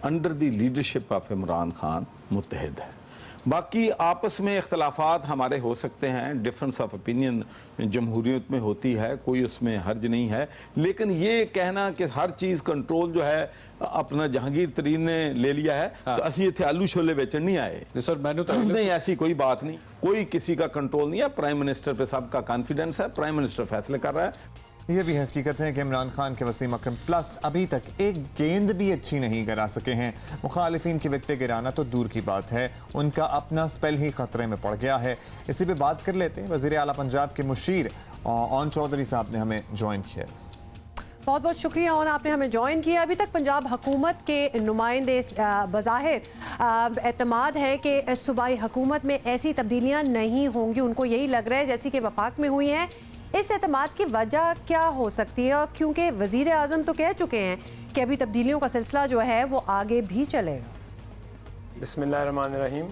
under the leadership of Imran Khan मुत्तहिद है। बाकी आपस में इख्तलाफात हमारे हो सकते हैं, डिफरेंस ऑफ ओपिनियन जमहूरियत में होती है, कोई उसमें हर्ज नहीं है। लेकिन ये कहना कि हर चीज़ कंट्रोल जो है अपना जहांगीर तरीन ने ले लिया है, तो असी इतने आलू छोले बेचन नहीं आए। सर मैंने तो नहीं, ऐसी कोई बात नहीं, कोई किसी का कंट्रोल नहीं है। प्राइम मिनिस्टर पे सबका कॉन्फिडेंस है, प्राइम मिनिस्टर फैसले कर रहा है। ये भी हकीकत है कि इमरान खान के वसीम अकरम प्लस अभी तक एक गेंद भी अच्छी नहीं करा सके हैं। मुखालिफिन की विकेटें गिराना तो दूर की बात है, उनका अपना स्पेल ही खतरे में पड़ गया है। इसी पे बात कर लेते हैं। वज़ीर आला पंजाब के मुशीर ओन चौधरी साहब ने हमें ज्वाइन किया। बहुत बहुत शुक्रिया ओन, आपने हमें ज्वाइन किया। अभी तक पंजाब हुकूमत के नुमाइंदे बज़ाहिर एतमाद है कि सूबाई हुकूमत में ऐसी तब्दीलियाँ नहीं होंगी। उनको यही लग रहा है जैसी कि वफाक में हुई हैं। इस एतमाद की वजह क्या हो सकती है? क्योंकि वज़ीर आज़म तो कह चुके हैं कि अभी तब्दीलियों का सिलसिला जो है वो आगे भी चलेगा। बिस्मिल्लाहिर्रहमानिर्रहीम।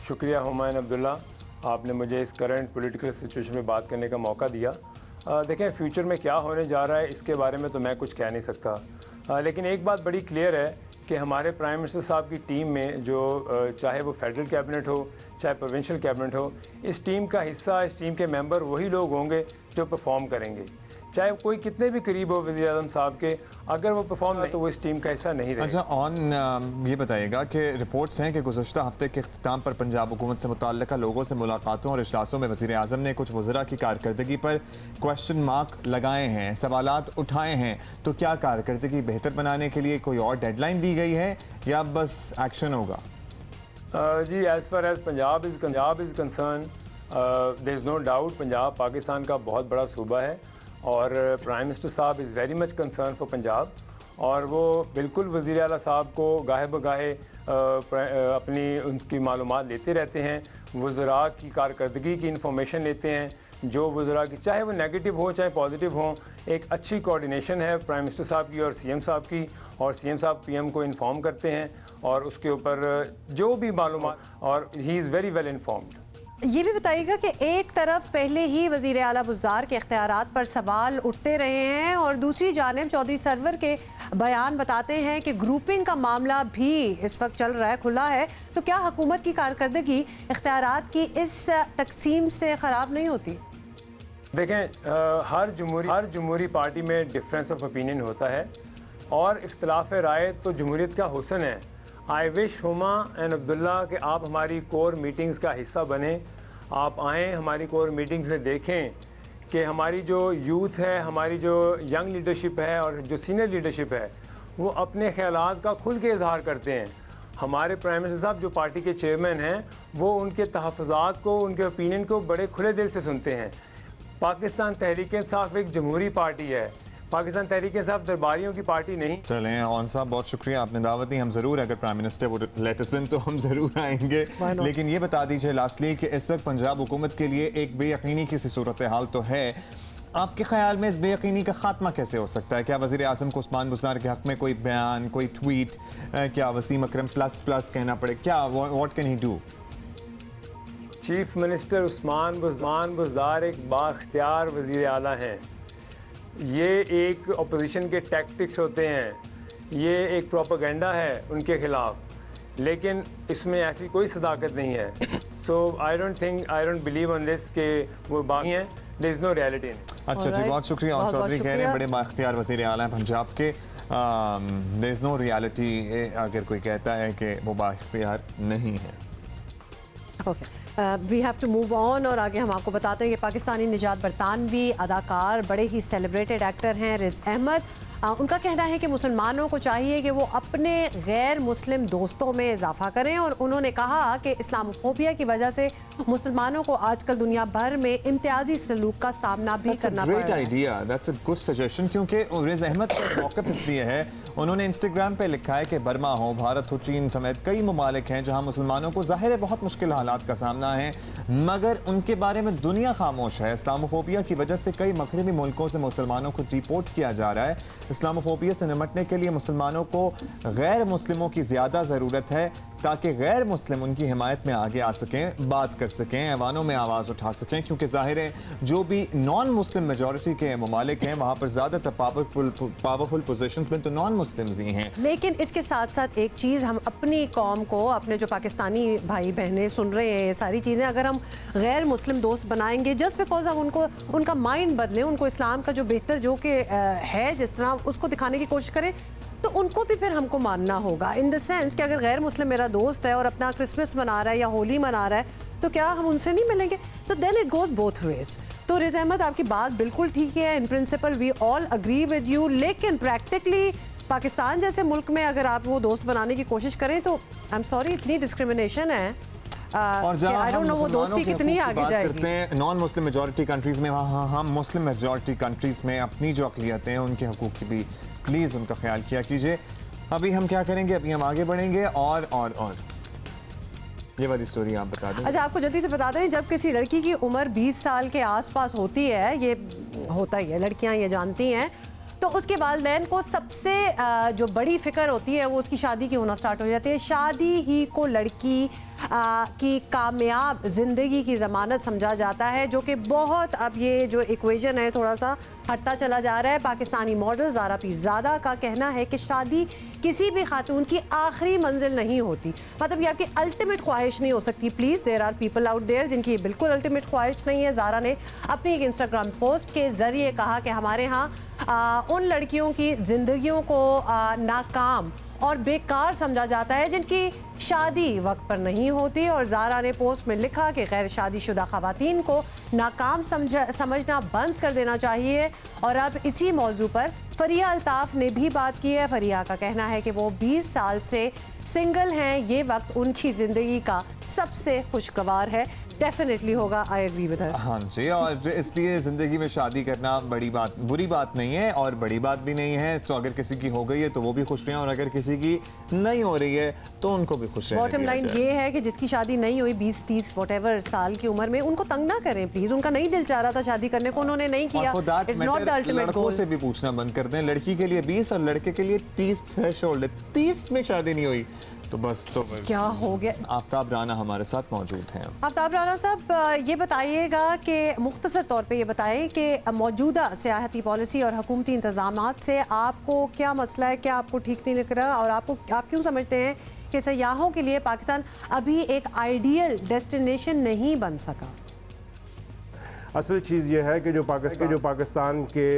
शुक्रिया हुमायूं अब्दुल्ला, आपने मुझे इस करंट पॉलिटिकल सिचुएशन में बात करने का मौका दिया। देखें फ्यूचर में क्या होने जा रहा है इसके बारे में तो मैं कुछ कह नहीं सकता, लेकिन एक बात बड़ी क्लियर है कि हमारे प्राइम मिनिस्टर साहब की टीम में जो चाहे वो फेडरल कैबिनेट हो चाहे प्रोविंशियल कैबिनेट हो, इस टीम का हिस्सा, इस टीम के मेंबर वही लोग होंगे जो परफॉर्म करेंगे। चाहे कोई कितने भी करीब हो वज़ीर आज़म साहब के, अगर वो परफॉर्म नहीं तो वो इस टीम का हिस्सा नहीं रहेगा। अच्छा ऑन ये बताइएगा कि रिपोर्ट्स हैं कि गुज़श्ता हफ्ते के अख्ताम पर पंजाब हुकूमत से मुतल्लिका लोगों से मुलाकातों और इजलासों में वज़ीर आज़म ने कुछ वज़रा की कारकर्दगी पर क्वेश्चन मार्क लगाए हैं, सवालात उठाए हैं। तो क्या कारकर्दगी बेहतर बनाने के लिए कोई और डेडलाइन दी गई है या बस एक्शन होगा? जी as far as Punjab is concern, there is no doubt Punjab Pakistan का बहुत बड़ा सूबा है और प्राइम मिनिस्टर साहब is very much concern for Punjab, और वो बिल्कुल वज़ीर आला साहब को गाहे बगाहे अपनी उनकी मालूमात लेते रहते हैं। वज़रा की कारकर्दगी की इंफॉर्मेशन लेते हैं, जो वज़रा की चाहे वो नेगेटिव हो चाहे पॉजिटिव हो। एक अच्छी कोऑर्डिनेशन है प्राइम मिनिस्टर साहब की और CM साहब की, और CM साहब PM को इन्फॉर्म करते हैं और उसके ऊपर जो भी मालूमात, और he is very well informed. ये भी बताइएगा कि एक तरफ पहले ही वज़ीर आला बुज़दार के इख्तियारात पर सवाल उठते रहे हैं और दूसरी जानिब चौधरी सरवर के बयान बताते हैं कि ग्रुपिंग का मामला भी इस वक्त चल रहा है, खुला है। तो क्या हुकूमत की कारकर्दगी इख्तियारात की इस तकसीम से ख़राब नहीं होती? देखें हर जमहूरी पार्टी में डिफरेंस ऑफ ओपिनियन होता है और इख्तिलाफ राय तो जमहूरियत का हुस्न है। I wish Huma and Abdullah कि आप हमारी कोर मीटिंग्स का हिस्सा बने, आप आएँ हमारी कोर मीटिंग्स में, देखें कि हमारी जो यूथ है, हमारी जो यंग लीडरशिप है और जो सीनियर लीडरशिप है, वो अपने ख्यालात का खुल के इजहार करते हैं। हमारे प्राइम मिनिस्टर साहब जो पार्टी के चेयरमैन हैं, वो उनके तहफ़्फ़ुज़ात को, उनके ओपिनियन को बड़े खुले दिल से सुनते हैं। पाकिस्तान तहरीक-ए-इंसाफ एक जमहूरी पार्टी है, पाकिस्तान तहरीक-ए-इंसाफ दरबारियों की पार्टी नहीं। चलें ऑन साहब, बहुत शुक्रिया, आपने दावत दी। हम ज़रूर, अगर प्राइम मिनिस्टर वो लेट अस इन तो हम ज़रूर आएंगे। लेकिन ये बता दीजिए लास्टली कि इस वक्त पंजाब हुकूमत के लिए एक बेयकीनी की सी सूरत हाल तो है। आपके ख्याल में इस बेयकीनी का खात्मा कैसे हो सकता है? क्या वज़ीर आज़म को उस्मान बुज़दार के हक में कोई बयान, कोई ट्वीट, क्या वसीम अकरम प्लस कहना पड़े? क्या what can he do? Chief minister Usman Buzdar एक बाख्तियार वज़ीर आला हैं। ये एक अपोजिशन के टैक्टिक्स होते हैं, ये एक प्रोपेगेंडा है उनके ख़िलाफ़, लेकिन इसमें ऐसी कोई सदाकत नहीं है। So I don't believe on this कि वो बाकी हैं, there is no reality in. अच्छा जी, बहुत शुक्रिया। और चौधरी कह रहे हैं बड़े बाख्तियार वज़ीर आला हैं पंजाब के, देयर इज़ नो रियलिटी अगर कोई कहता है कि वो बाख्तियार नहीं है। We have to move on और आगे हम आपको बताते हैं कि पाकिस्तानी निजात बरतानवी अदाकार, बड़े ही सेलिब्रेटेड एक्टर हैं रिज़ अहमद। उनका कहना है कि मुसलमानों को चाहिए कि वो अपने गैर मुस्लिम दोस्तों में इजाफा करें और उन्होंने कहा कि इस्लामोफोबिया की वजह से मुसलमानों को आजकल दुनिया भर में इम्तियाजी सलूक का सामना भी करना पड़ रहा है। Idea, that's a good suggestion, क्योंकि रिज़ अहमद का मौक़िफ़ इसलिए है, उन्होंने इंस्टाग्राम पे लिखा है कि बर्मा हो, भारत हो, चीन समेत कई ममालिक हैं जहाँ मुसलमानों को ज़ाहिर है बहुत मुश्किल हालात का सामना है, मगर उनके बारे में दुनिया खामोश है। इस्लामोफोबिया की वजह से कई मगरबी मुल्कों से मुसलमानों को डिपोर्ट किया जा रहा है। इस्लामोफोबिया से निपटने के लिए मुसलमानों को गैर मुस्लिमों की ज़्यादा ज़रूरत है ताकि गैर मुस्लिम उनकी हिमायत में आगे आ सकें, बात कर सकें, ऐवानों में आवाज़ उठा सकें, क्योंकि ज़ाहिर है जो भी नॉन मुस्लिम मेजॉरिटी के ममालिक हैं वहाँ पर ज़्यादातर पावरफुल पोजीशंस में तो नॉन मुस्लिम्स ही हैं। लेकिन इसके साथ साथ एक चीज़, हम अपनी कौम को, अपने जो पाकिस्तानी भाई बहनें सुन रहे हैं ये सारी चीज़ें, अगर हम गैर मुस्लिम दोस्त बनाएंगे जस्ट बिकॉज हम उनको, उनका माइंड बदलें, उनको इस्लाम का जो बेहतर जो कि है जिस तरह उसको दिखाने की कोशिश करें, तो उनको भी फिर हमको मानना होगा। इन द सेंस कि अगर गैर मुस्लिम मेरा दोस्त है और अपना क्रिसमस मना रहा है या होली मना रहा है, तो क्या हम उनसे नहीं मिलेंगे? तो then it goes both ways. तो रिज़ अहमद आपकी बात बिल्कुल ठीक है, in principle we all agree with you, लेकिन प्रैक्टिकली पाकिस्तान जैसे मुल्क में अगर आप वो दोस्त बनाने की कोशिश करें तो आई एम सॉरी, इतनी डिस्क्रिमिनेशन है और जहाँ आई डोंट नो वो दोस्ती कितनी आगे जाएगी। करते हैं नॉन मुस्लिम मेजॉरिटी कंट्रीज में, वहाँ हम मुस्लिम मेजॉरिटी कंट्रीज में अपनी जो अक़लियतें हैं उनके हकूक़ की भी प्लीज़ उनका ख्याल किया कीजिए। अभी हम क्या करेंगे, अभी हम आगे बढ़ेंगे और ये वाली स्टोरी आप बता दें। अच्छा, आपको जल्दी से बता दें, जब किसी लड़की की उम्र 20 साल के आसपास होती है, ये होता ही है, लड़कियां ये जानती हैं, तो उसके वालिदैन को सबसे जो बड़ी फिक्र होती है वो उसकी शादी की होना स्टार्ट हो जाती है। शादी ही को लड़की की कामयाब ज़िंदगी की ज़मानत समझा जाता है, जो कि बहुत, अब ये जो इक्वेशन है थोड़ा सा हटता चला जा रहा है। पाकिस्तानी मॉडल ज़ारा पीरज़ादा का कहना है कि शादी किसी भी खातून की आखिरी मंजिल नहीं होती, मतलब ये आपकी अल्टीमेट ख्वाहिश नहीं हो सकती। Please, there are people out there जिनकी बिल्कुल अल्टीमेट ख्वाहिश नहीं है। ज़ारा ने अपनी एक इंस्टाग्राम पोस्ट के ज़रिए कहा कि हमारे यहाँ उन लड़कियों की ज़िंदगियों को नाकाम और बेकार समझा जाता है जिनकी शादी वक्त पर नहीं होती। और ज़ारा ने पोस्ट में लिखा कि गैर शादीशुदा ख़वातीन को नाकाम समझना बंद कर देना चाहिए। और अब इसी मौजू पर फरिया अल्ताफ़ ने भी बात की है। फरिया का कहना है कि वो 20 साल से सिंगल हैं, ये वक्त उनकी ज़िंदगी का सबसे खुशगवार है। डेफिनेटली होगा, आई एग्री विद हर। हाँ जी, और इसलिए ज़िंदगी में शादी करना बुरी बात नहीं है और बड़ी बात भी नहीं है। तो अगर किसी की हो गई है तो वो भी खुश रहें, और अगर किसी की नहीं हो रही है तो उनको भी खुश रहने बॉटम लाइन ये है कि जिसकी शादी नहीं हुई 20-30 व्हाटएवर साल की उम्र में, उनको तंग ना करें प्लीज। उनका नहीं दिल चाह रहा था शादी करने को, उन्होंने नहीं किया, it's not the ultimate goal. से भी पूछना बंद कर दें, लड़की के लिए 20 और लड़के के लिए 30 थ्रेशोल्ड है, 30 में शादी नहीं हुई तो बस, तो क्या हो गया। आफ्ताब राना हमारे साथ मौजूद हैं। आफ्ताब राना साहब, ये बताइएगा कि मुख्तसर तौर पे ये बताएं कि मौजूदा सियाहती पॉलिसी और हुकूमती इंतजामात से आपको क्या मसला है, क्या आपको ठीक नहीं लग रहा, और आप क्यों समझते हैं कि सयाहों के लिए पाकिस्तान अभी एक आइडियल डेस्टिनेशन नहीं बन सका? असल चीज़ ये है कि जो पाकिस्तान के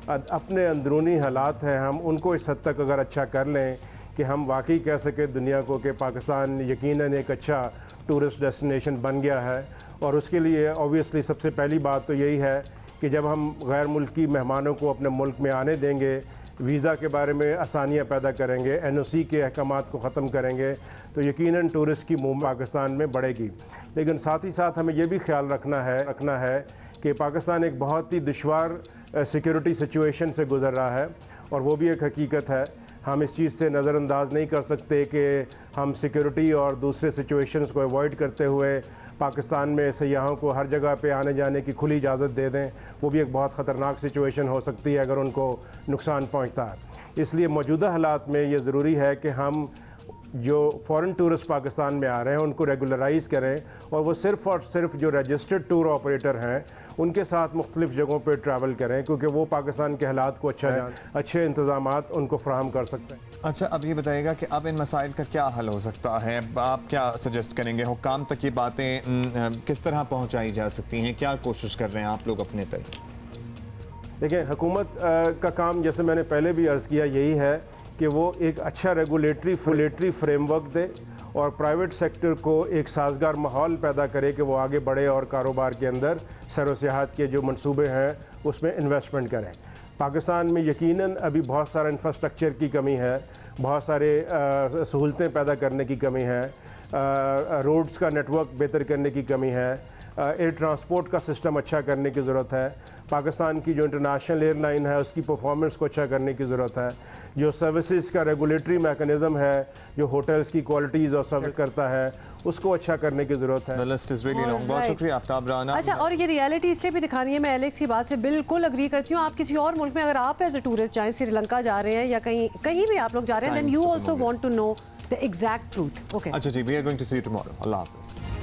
अपने अंदरूनी हालात हैं, हम उनको इस हद तक अगर अच्छा कर लें कि हम वाकई कह सके दुनिया को कि पाकिस्तान यकीनन एक अच्छा टूरिस्ट डेस्टिनेशन बन गया है। और उसके लिए ऑब्वियसली सबसे पहली बात तो यही है कि जब हम गैर मुल्की मेहमानों को अपने मुल्क में आने देंगे, वीज़ा के बारे में आसानियाँ पैदा करेंगे, NOC के अहकामात को ख़त्म करेंगे, तो यकीनन टूरिस्ट की मूवमेंट पाकिस्तान में बढ़ेगी। लेकिन साथ ही साथ हमें ये भी ख्याल रखना है कि पाकिस्तान एक बहुत ही दुश्वार सिक्योरिटी सिचुएशन से गुज़र रहा है, और वो भी एक हकीकत है। हम इस चीज़ से नज़रअंदाज नहीं कर सकते कि हम सिक्योरिटी और दूसरे सिचुएशंस को अवॉइड करते हुए पाकिस्तान में सयाहों को हर जगह पे आने जाने की खुली इजाज़त दे दें, वो भी एक बहुत ख़तरनाक सिचुएशन हो सकती है अगर उनको नुकसान पहुंचता है। इसलिए मौजूदा हालात में ये ज़रूरी है कि हम जो फ़ॉरेन टूरिस्ट पाकिस्तान में आ रहे हैं उनको रेगुलराइज़ करें और वो सिर्फ़ और सिर्फ जो रजिस्टर्ड टूर ऑपरेटर हैं उनके साथ मुख्तलिफ़ जगहों पर ट्रैवल करें, क्योंकि वो पाकिस्तान के हालात को अच्छे इंतज़ामात उनको फ्राहम कर सकते हैं। अच्छा, अब ये बताइएगा कि अब इन मसाइल का क्या हल हो सकता है? आप क्या सजेस्ट करेंगे? हुक्काम तक ये बातें किस तरह पहुँचाई जा सकती हैं? क्या कोशिश कर रहे हैं आप लोग अपने तक? देखिए, हुकूमत का काम जैसे मैंने पहले भी अर्ज़ किया यही है कि वो एक अच्छा रेगुलेटरी फ्रेमवर्क दे और प्राइवेट सेक्टर को एक साजगार माहौल पैदा करे कि वो आगे बढ़े और कारोबार के अंदर सैर व सियाहत के जो मंसूबे हैं उसमें इन्वेस्टमेंट करें। पाकिस्तान में यकीनन अभी बहुत सारा इंफ्रास्ट्रक्चर की कमी है, बहुत सारे सहूलतें पैदा करने की कमी है, रोड्स का नेटवर्क बेहतर करने की कमी है, एयर ट्रांसपोर्ट का सिस्टम अच्छा करने की ज़रूरत है, पाकिस्तान की जो इंटरनेशनल एयरलाइन है उसकी परफॉर्मेंस को अच्छा करने की ज़रूरत है, जो सर्विसेज का रेगुलेटरी मैकेनिज़्म है जो होटल्स की क्वालिटीज़ और सर्विस करता है उसको अच्छा करने की ज़रूरत है। The list is really long. बहुत शुक्रिया आफ्ताब राना। अच्छा, और ये रियलिटी इसलिए भी दिखानी है, मैं एलेक्स की बात से बिल्कुल अग्री करती हूँ। आप किसी और मुल्क में अगर आप एज ए टूरिस्ट जाएं, श्रीलंका जा रहे हैं या कहीं भी आप लोग जा रहे हैं, then you also want to know the exact truth. Okay, अच्छा जी, we are going to see you tomorrow. Allah हाफिज़।